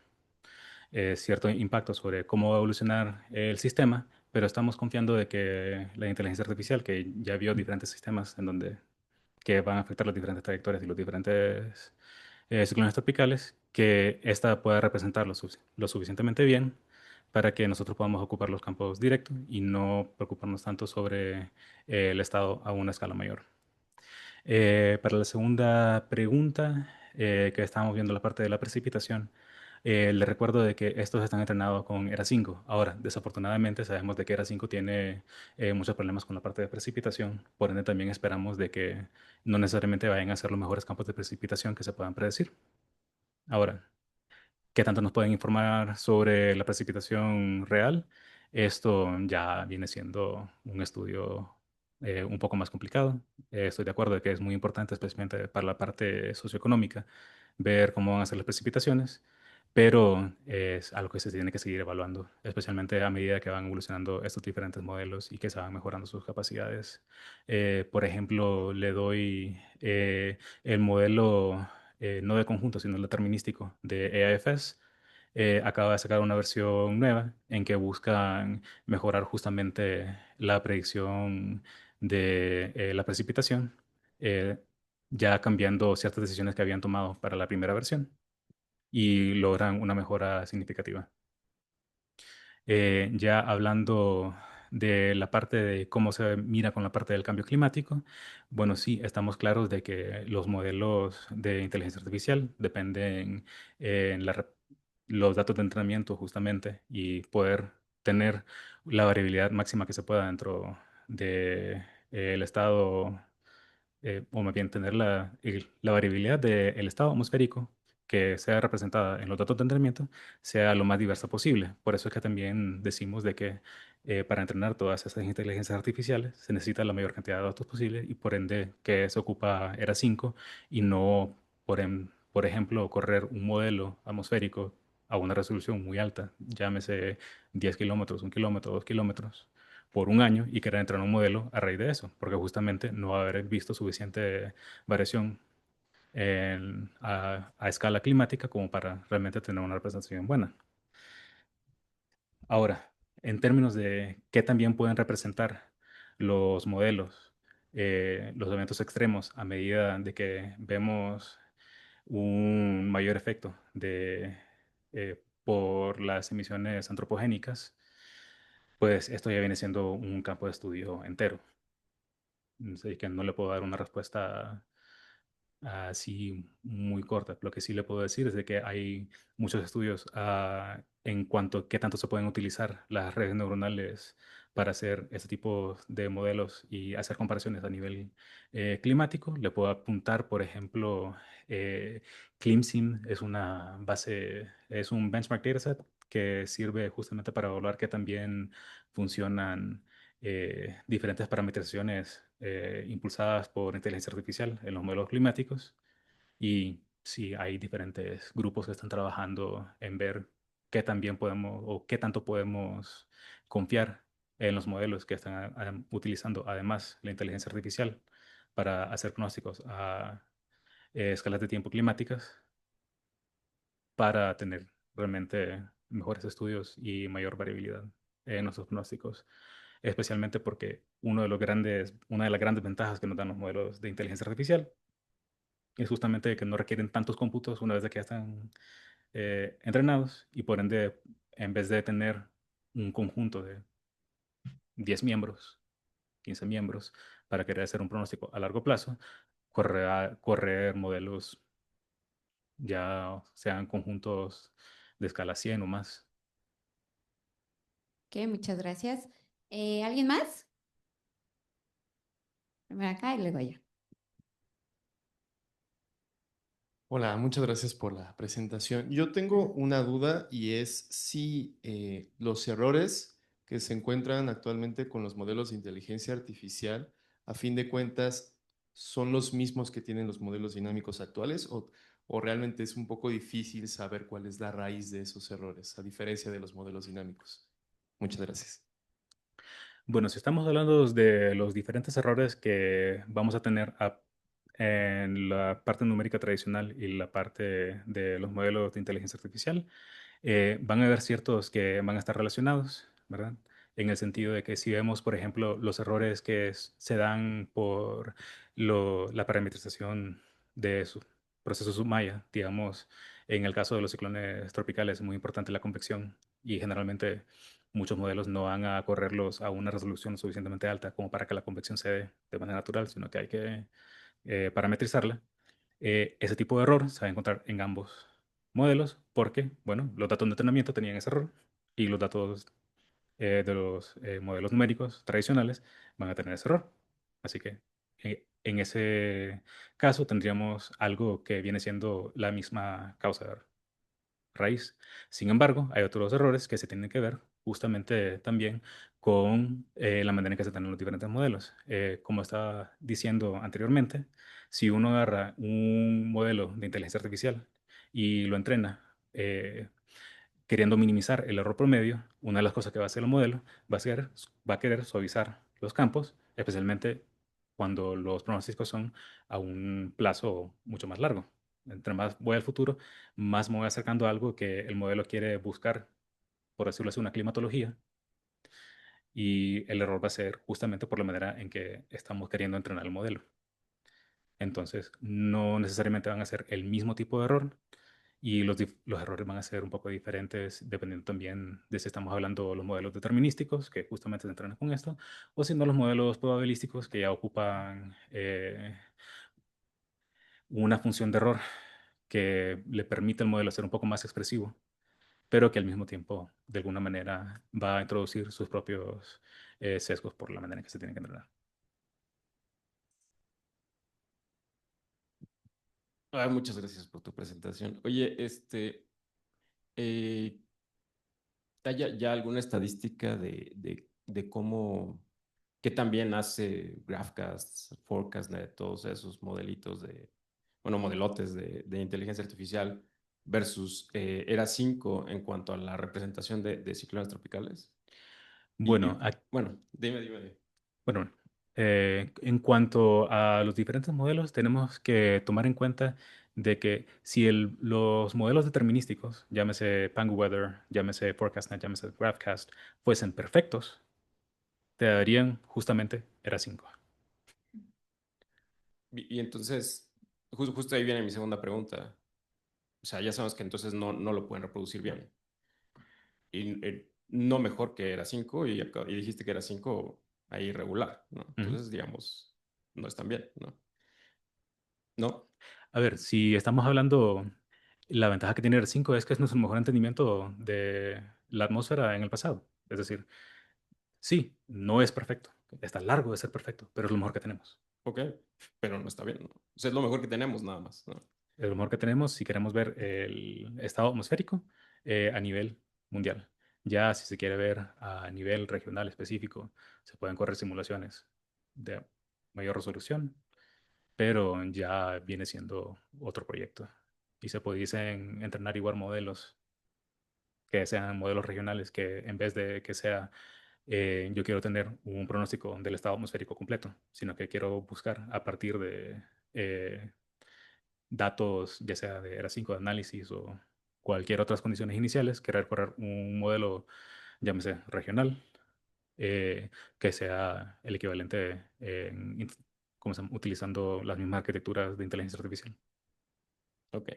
cierto impacto sobre cómo va a evolucionar el sistema, pero estamos confiando de que la inteligencia artificial, que ya vio diferentes sistemas en donde que van a afectar las diferentes trayectorias y los diferentes ciclones tropicales, que ésta pueda representarlo lo suficientemente bien para que nosotros podamos ocupar los campos directos y no preocuparnos tanto sobre el estado a una escala mayor. Para la segunda pregunta, que estábamos viendo la parte de la precipitación, le recuerdo de que estos están entrenados con ERA 5. Ahora, desafortunadamente, sabemos de que ERA 5 tiene muchos problemas con la parte de precipitación. Por ende, también esperamos de que no necesariamente vayan a ser los mejores campos de precipitación que se puedan predecir. Ahora, ¿qué tanto nos pueden informar sobre la precipitación real? Esto ya viene siendo un estudio un poco más complicado. Estoy de acuerdo de que es muy importante, especialmente para la parte socioeconómica, ver cómo van a ser las precipitaciones, pero es algo que se tiene que seguir evaluando, especialmente a medida que van evolucionando estos diferentes modelos y que se van mejorando sus capacidades. Por ejemplo, le doy el modelo no de conjunto, sino el determinístico de EAFS. Acaba de sacar una versión nueva en que buscan mejorar justamente la predicción de la precipitación, eh, ya cambiando ciertas decisiones que habían tomado para la primera versión y logran una mejora significativa. Ya hablando de la parte de cómo se mira con la parte del cambio climático, bueno, sí, estamos claros de que los modelos de inteligencia artificial dependen en los datos de entrenamiento justamente y poder tener la variabilidad máxima que se pueda dentro de, el estado o más bien tener la variabilidad del estado atmosférico que sea representada en los datos de entrenamiento sea lo más diversa posible. Por eso es que también decimos de que para entrenar todas esas inteligencias artificiales se necesita la mayor cantidad de datos posible y por ende que se ocupa ERA 5 y no, por ejemplo, correr un modelo atmosférico a una resolución muy alta, llámese 10 kilómetros, 1 kilómetro, 2 kilómetros por un año y querer entrenar un modelo a raíz de eso, porque justamente no va a haber visto suficiente variación a escala climática como para realmente tener una representación buena. Ahora, en términos de qué también pueden representar los modelos, los eventos extremos a medida de que vemos un mayor efecto por las emisiones antropogénicas, pues esto ya viene siendo un campo de estudio entero. Así que no le puedo dar una respuesta así muy corta. Lo que sí le puedo decir es de que hay muchos estudios en cuanto a qué tanto se pueden utilizar las redes neuronales para hacer este tipo de modelos y hacer comparaciones a nivel climático. Le puedo apuntar, por ejemplo, eh, Clemson es una base, es un benchmark dataset que sirve justamente para evaluar que también funcionan diferentes parametrizaciones impulsadas por inteligencia artificial en los modelos climáticos. Y sí, hay diferentes grupos que están trabajando en ver qué también podemos o qué tanto podemos confiar en los modelos que están utilizando además la inteligencia artificial para hacer pronósticos a escalas de tiempo climáticas para tener realmente mejores estudios y mayor variabilidad en nuestros pronósticos, especialmente porque una de las grandes ventajas que nos dan los modelos de inteligencia artificial es justamente que no requieren tantos cómputos una vez de que ya están entrenados y por ende, en vez de tener un conjunto de 10 miembros, 15 miembros, para querer hacer un pronóstico a largo plazo, correr modelos ya sean conjuntos de escala 100 o más. Ok, muchas gracias. ¿Alguien más? Primero acá y luego yo. Hola, muchas gracias por la presentación. Yo tengo una duda y es si los errores que se encuentran actualmente con los modelos de inteligencia artificial, a fin de cuentas, son los mismos que tienen los modelos dinámicos actuales o realmente es un poco difícil saber cuál es la raíz de esos errores, a diferencia de los modelos dinámicos. Muchas gracias. Bueno, si estamos hablando de los diferentes errores que vamos a tener en la parte numérica tradicional y la parte de los modelos de inteligencia artificial, van a haber ciertos que van a estar relacionados, ¿verdad? En el sentido de que si vemos, por ejemplo, los errores que se dan por la parametrización de su proceso submaya, digamos, en el caso de los ciclones tropicales es muy importante la convección y generalmente muchos modelos no van a correrlos a una resolución suficientemente alta como para que la convección se dé de manera natural, sino que hay que parametrizarla. Ese tipo de error se va a encontrar en ambos modelos porque, bueno, los datos de entrenamiento tenían ese error y los datos de los modelos numéricos tradicionales van a tener ese error. Así que en ese caso tendríamos algo que viene siendo la misma causa de raíz. Sin embargo, hay otros errores que se tienen que ver justamente también con la manera en que se tienen los diferentes modelos. Como estaba diciendo anteriormente, si uno agarra un modelo de inteligencia artificial y lo entrena queriendo minimizar el error promedio, una de las cosas que va a hacer el modelo va a querer suavizar los campos, especialmente cuando los pronósticos son a un plazo mucho más largo. Entre más voy al futuro, más me voy acercando a algo que el modelo quiere buscar, por decirlo así, una climatología, y el error va a ser justamente por la manera en que estamos queriendo entrenar el modelo. Entonces, no necesariamente van a ser el mismo tipo de error, y los errores van a ser un poco diferentes dependiendo también de si estamos hablando de los modelos determinísticos, que justamente se entrenan con esto, o si no los modelos probabilísticos, que ya ocupan una función de error que le permite al modelo ser un poco más expresivo, pero que al mismo tiempo, de alguna manera, va a introducir sus propios sesgos por la manera en que se tiene que entrenar. Muchas gracias por tu presentación. Oye, eh, ¿hay ya alguna estadística de cómo, qué también hace GraphCast, ForecastNet, todos esos modelitos bueno, modelotes de inteligencia artificial versus ERA 5 en cuanto a la representación de ciclones tropicales? Bueno, Bueno, dime. Bueno, en cuanto a los diferentes modelos, tenemos que tomar en cuenta de que si los modelos determinísticos, llámese PanguWeather, llámese ForecastNet, llámese GraphCast, fuesen perfectos, te darían justamente ERA 5. Y entonces, justo ahí viene mi segunda pregunta. O sea, ya sabemos que entonces no lo pueden reproducir bien. Y no mejor que era 5 y dijiste que era 5 ahí regular, ¿no? Ujú. Entonces, digamos, no están bien, ¿no? ¿No? A ver, si estamos hablando, la ventaja que tiene ERA 5 es que es nuestro mejor entendimiento de la atmósfera en el pasado. Es decir, sí, no es perfecto, está largo de ser perfecto, pero es lo mejor que tenemos. Ok, pero no está bien, ¿no? O sea, es lo mejor que tenemos nada más, ¿no? El humor que tenemos si queremos ver el estado atmosférico a nivel mundial. Ya si se quiere ver a nivel regional específico, se pueden correr simulaciones de mayor resolución, pero ya viene siendo otro proyecto. Y se pudiesen entrenar igual modelos que sean modelos regionales, que en vez de que sea yo quiero tener un pronóstico del estado atmosférico completo, sino que quiero buscar a partir de datos, ya sea de ERA 5 de análisis o cualquier otras condiciones iniciales, querer correr un modelo, llámese regional, que sea el equivalente ¿cómo se llama? Utilizando las mismas arquitecturas de inteligencia artificial. Ok.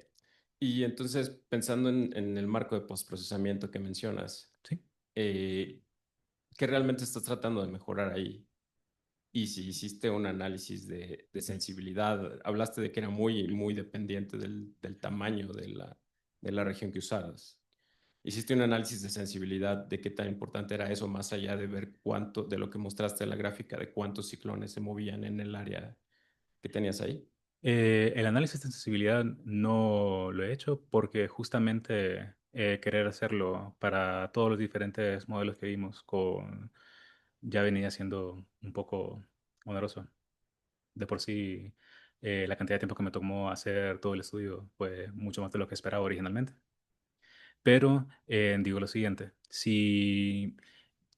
Y entonces, pensando en el marco de postprocesamiento que mencionas, ¿Sí? eh, ¿qué realmente estás tratando de mejorar ahí? Y si hiciste un análisis de sensibilidad, hablaste de que era muy dependiente del tamaño de la región que usaras. ¿Hiciste un análisis de sensibilidad de qué tan importante era eso, más allá de ver cuánto, de lo que mostraste en la gráfica, de cuántos ciclones se movían en el área que tenías ahí? El análisis de sensibilidad no lo he hecho porque justamente querer hacerlo para todos los diferentes modelos que vimos ya venía siendo un poco oneroso. De por sí, la cantidad de tiempo que me tomó hacer todo el estudio fue mucho más de lo que esperaba originalmente. Pero digo lo siguiente, si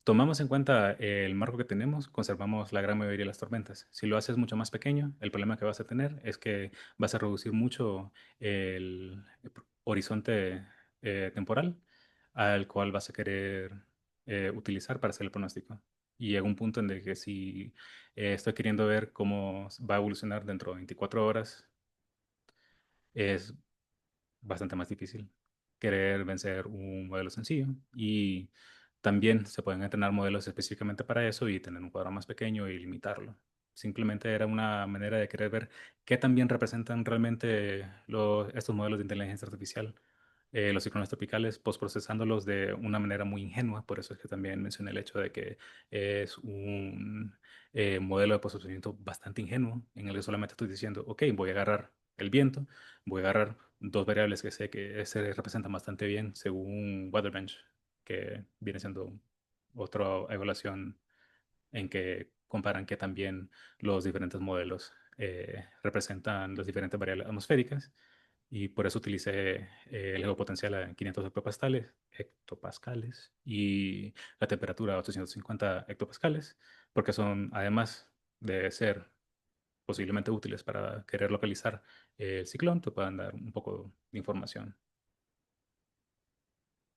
tomamos en cuenta el marco que tenemos, conservamos la gran mayoría de las tormentas. Si lo haces mucho más pequeño, el problema que vas a tener es que vas a reducir mucho el horizonte temporal al cual vas a querer utilizar para hacer el pronóstico. Y llega un punto en el que si estoy queriendo ver cómo va a evolucionar dentro de 24 horas, es bastante más difícil querer vencer un modelo sencillo. Y también se pueden entrenar modelos específicamente para eso y tener un cuadro más pequeño y limitarlo. Simplemente era una manera de querer ver qué también representan realmente estos modelos de inteligencia artificial, los ciclones tropicales, postprocesándolos de una manera muy ingenua. Por eso es que también mencioné el hecho de que es un modelo de procesamiento bastante ingenuo, en el que solamente estoy diciendo, ok, voy a agarrar el viento, voy a agarrar dos variables que sé que se representan bastante bien según Weatherbench, que viene siendo otra evaluación en que comparan que también los diferentes modelos representan las diferentes variables atmosféricas y por eso utilicé el potencial a 500 hectopascales y la temperatura a 850 hectopascales, porque son, además de ser posiblemente útiles para querer localizar el ciclón, te pueden dar un poco de información.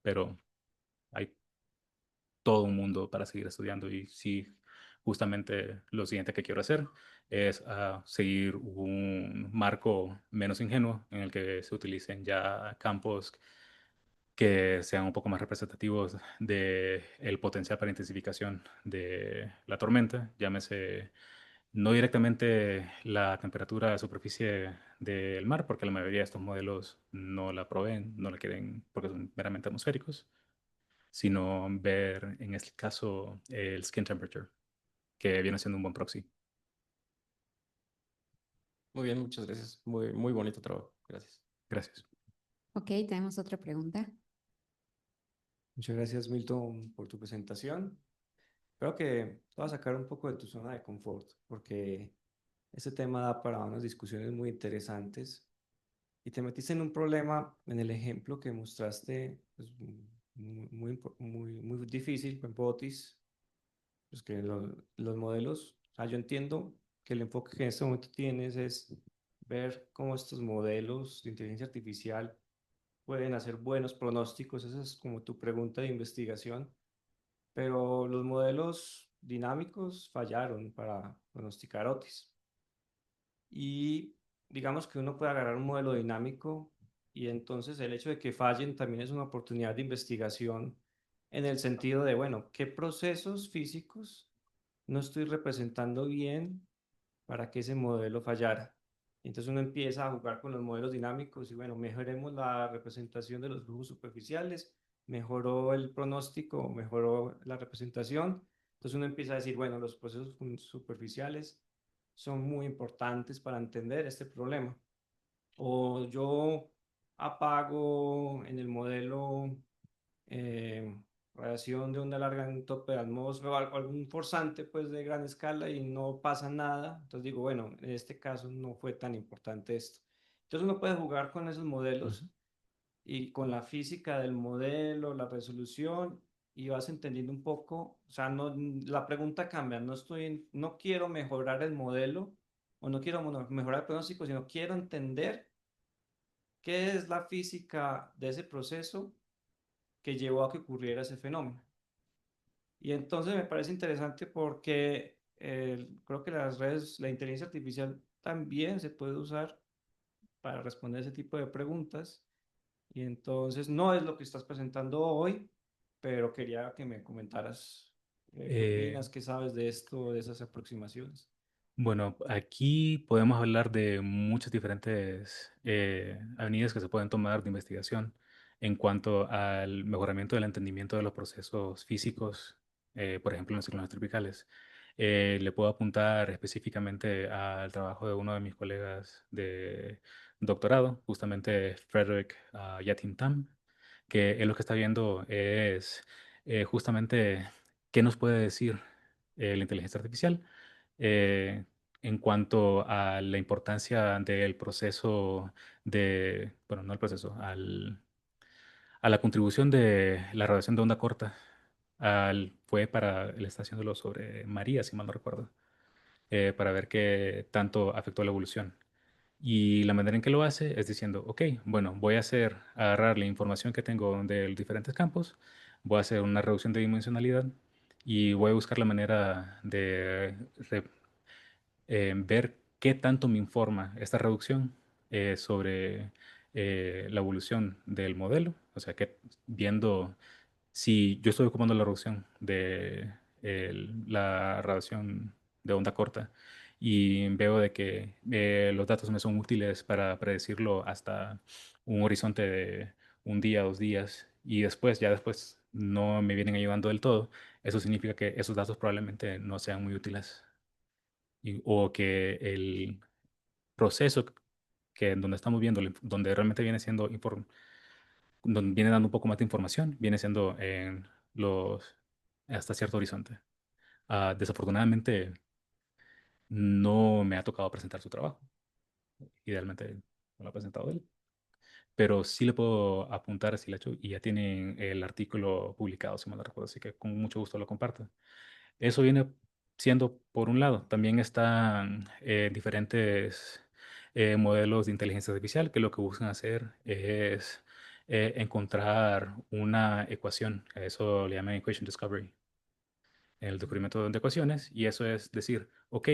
Pero hay todo un mundo para seguir estudiando y sí, justamente lo siguiente que quiero hacer es seguir un marco menos ingenuo en el que se utilicen ya campos que sean un poco más representativos del potencial para intensificación de la tormenta, llámese no directamente la temperatura de superficie del mar, porque la mayoría de estos modelos no la proveen, no la quieren porque son meramente atmosféricos, sino ver en este caso el skin temperature, que viene siendo un buen proxy. Muy bien, muchas gracias. Muy, muy bonito trabajo. Gracias. Gracias. Ok, tenemos otra pregunta. Muchas gracias, Milton, por tu presentación. Creo que te vas a sacar un poco de tu zona de confort, porque este tema da para unas discusiones muy interesantes y te metiste en un problema en el ejemplo que mostraste, pues, muy difícil con Botis, pues que los modelos, yo entiendo que el enfoque que en este momento tienes es ver cómo estos modelos de inteligencia artificial pueden hacer buenos pronósticos, esa es como tu pregunta de investigación, pero los modelos dinámicos fallaron para pronosticar Otis. Y digamos que uno puede agarrar un modelo dinámico y entonces el hecho de que fallen también es una oportunidad de investigación en el sentido de, bueno, ¿qué procesos físicos no estoy representando bien para que ese modelo fallara? Entonces uno empieza a jugar con los modelos dinámicos y bueno, mejoremos la representación de los flujos superficiales, mejoró el pronóstico, mejoró la representación. Entonces uno empieza a decir, bueno, los procesos superficiales son muy importantes para entender este problema. O yo apago en el modelo eh, radiación de onda larga en tope de atmósfera o algún forzante pues de gran escala y no pasa nada. Entonces digo, bueno, en este caso no fue tan importante esto. Entonces uno puede jugar con esos modelos y con la física del modelo, la resolución y vas entendiendo un poco, o sea, no, la pregunta cambia, no quiero mejorar el modelo o no quiero mejorar el pronóstico, sino quiero entender qué es la física de ese proceso que llevó a que ocurriera ese fenómeno. Y entonces me parece interesante porque creo que las redes, la inteligencia artificial también se puede usar para responder ese tipo de preguntas. Y entonces no es lo que estás presentando hoy, pero quería que me comentaras qué Eh, opinas, qué sabes de esto, de esas aproximaciones. Bueno, aquí podemos hablar de muchas diferentes avenidas que se pueden tomar de investigación en cuanto al mejoramiento del entendimiento de los procesos físicos, por ejemplo, en los ciclones tropicales. Le puedo apuntar específicamente al trabajo de uno de mis colegas de doctorado, justamente Frederick Yatin-Tam, que él lo que está viendo es justamente qué nos puede decir la inteligencia artificial eh, en cuanto a la importancia del proceso bueno, no el proceso, a la contribución de la radiación de onda corta. Fue para, él está haciéndolo sobre María, si mal no recuerdo, para ver qué tanto afectó la evolución. Y la manera en que lo hace es diciendo, ok, bueno, voy a agarrar la información que tengo de los diferentes campos, voy a hacer una reducción de dimensionalidad y voy a buscar la manera de ver qué tanto me informa esta reducción sobre la evolución del modelo, o sea, que viendo si yo estoy ocupando la reducción de la radiación de onda corta y veo de que los datos me son útiles para predecirlo hasta un horizonte de un día, 2 días, y después, ya después, no me vienen ayudando del todo, eso significa que esos datos probablemente no sean muy útiles o que el proceso que en donde estamos viendo, donde realmente viene siendo, donde viene dando un poco más de información, viene siendo en hasta cierto horizonte. Desafortunadamente, no me ha tocado presentar su trabajo. Idealmente, no lo ha presentado él. pero sí le puedo apuntar si la hecho y ya tienen el artículo publicado, si mal no recuerdo, así que con mucho gusto lo comparto. Eso viene siendo por un lado. También están diferentes modelos de inteligencia artificial que lo que buscan hacer es encontrar una ecuación. A eso le llaman equation discovery, el descubrimiento de ecuaciones, y eso es decir, ok,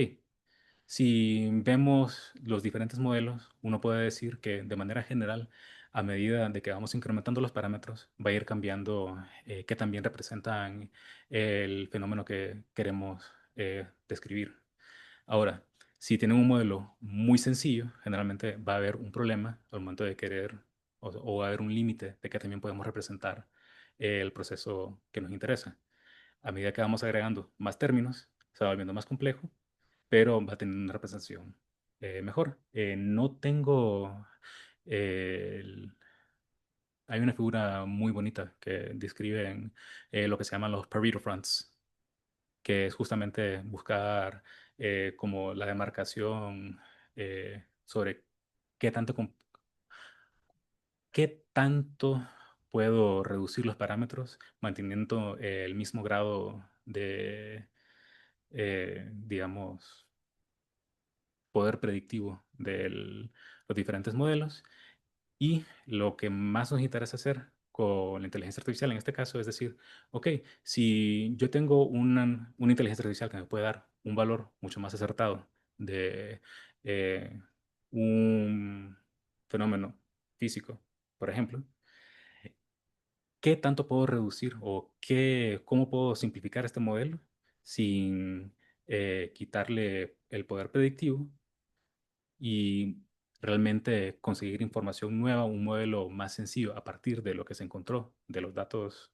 si vemos los diferentes modelos, uno puede decir que de manera general, a medida de que vamos incrementando los parámetros, va a ir cambiando qué también representan el fenómeno que queremos describir. Ahora, si tienen un modelo muy sencillo, generalmente va a haber un problema al momento de querer, o va a haber un límite de que también podemos representar el proceso que nos interesa. A medida que vamos agregando más términos, se va volviendo más complejo, pero va a tener una representación mejor. No tengo... el- hay una figura muy bonita que describe lo que se llaman los Pareto fronts, que es justamente buscar como la demarcación sobre qué tanto, qué tanto puedo reducir los parámetros manteniendo el mismo grado de, digamos, poder predictivo de los diferentes modelos. Y lo que más nos interesa hacer con la inteligencia artificial en este caso es decir, ok, si yo tengo una inteligencia artificial que me puede dar un valor mucho más acertado de eh, un fenómeno físico, por ejemplo, ¿qué tanto puedo reducir o cómo puedo simplificar este modelo sin quitarle el poder predictivo y realmente conseguir información nueva, un modelo más sencillo a partir de lo que se encontró de los datos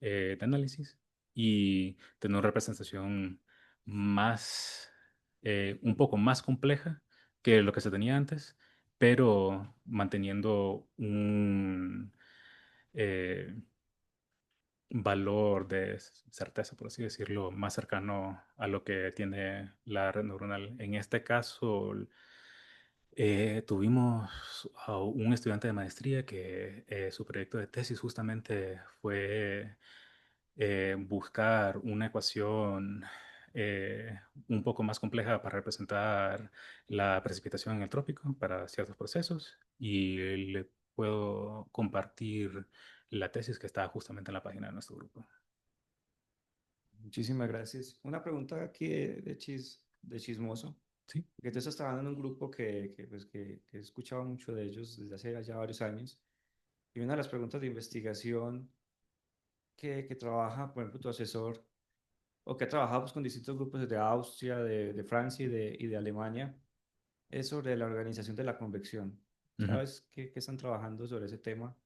de análisis y tener una representación más, un poco más compleja que lo que se tenía antes, pero manteniendo un eh, valor de certeza, por así decirlo, más cercano a lo que tiene la red neuronal. En este caso, tuvimos a un estudiante de maestría que su proyecto de tesis justamente fue buscar una ecuación un poco más compleja para representar la precipitación en el trópico para ciertos procesos y le puedo compartir la tesis que está justamente en la página de nuestro grupo. Muchísimas gracias. Una pregunta aquí de chismoso, Sí. porque tú estás trabajando en un grupo pues, que he escuchado mucho de ellos desde hace ya varios años. Y una de las preguntas de investigación que trabaja, por ejemplo, tu asesor, o que ha trabajado pues, con distintos grupos de Austria, de Francia y de Alemania, es sobre la organización de la convección. Ujú. ¿Sabes qué están trabajando sobre ese tema?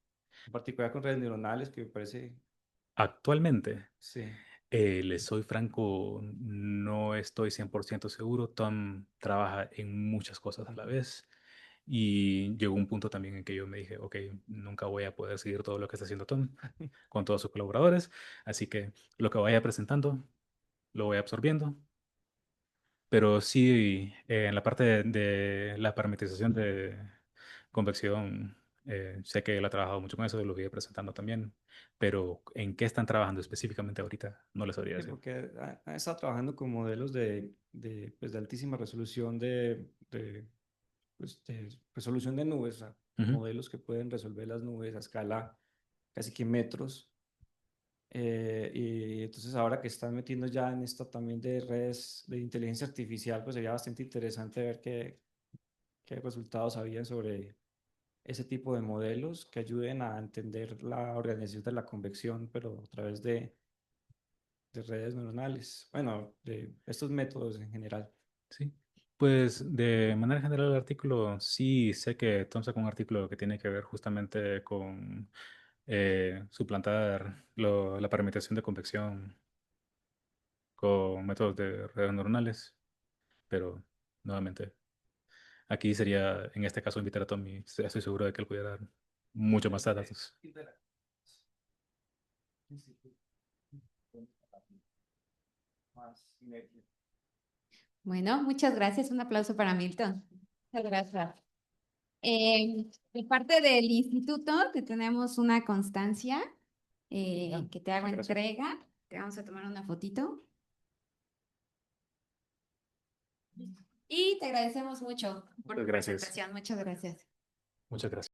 En particular con redes neuronales, que me parece, Actualmente, sí. les soy franco, no estoy 100% seguro. Tom trabaja en muchas cosas a la vez y llegó un punto también en que yo me dije, ok, nunca voy a poder seguir todo lo que está haciendo Tom con todos sus colaboradores, así que lo que vaya presentando lo voy absorbiendo, pero sí en la parte de la parametrización de convección, sé que él ha trabajado mucho con eso, lo voy presentando también, pero en qué están trabajando específicamente ahorita, no les sabría Sí, decir. porque ha estado trabajando con modelos pues, de altísima resolución pues, de resolución de nubes, o sea, Ujú. modelos que pueden resolver las nubes a escala casi que metros. Y entonces ahora que están metiendo ya en esto también de redes de inteligencia artificial, pues sería bastante interesante ver qué resultados habían sobre ese tipo de modelos que ayuden a entender la organización de la convección, pero a través de redes neuronales. Bueno, de estos métodos en general. Sí, pues de manera general el artículo, sí sé que Tom sacó un artículo que tiene que ver justamente con suplantar la parametrización de convección con métodos de redes neuronales, pero nuevamente, aquí sería en este caso invitar a Tommy, estoy seguro de que él pudiera dar mucho más datos. Bueno, muchas gracias. Un aplauso para Milton. Muchas gracias. De parte del instituto te tenemos una constancia que te hago gracias. entrega. Te vamos a tomar una fotito. Y te agradecemos mucho por Muchas tu gracias. presentación. Muchas gracias. Muchas gracias.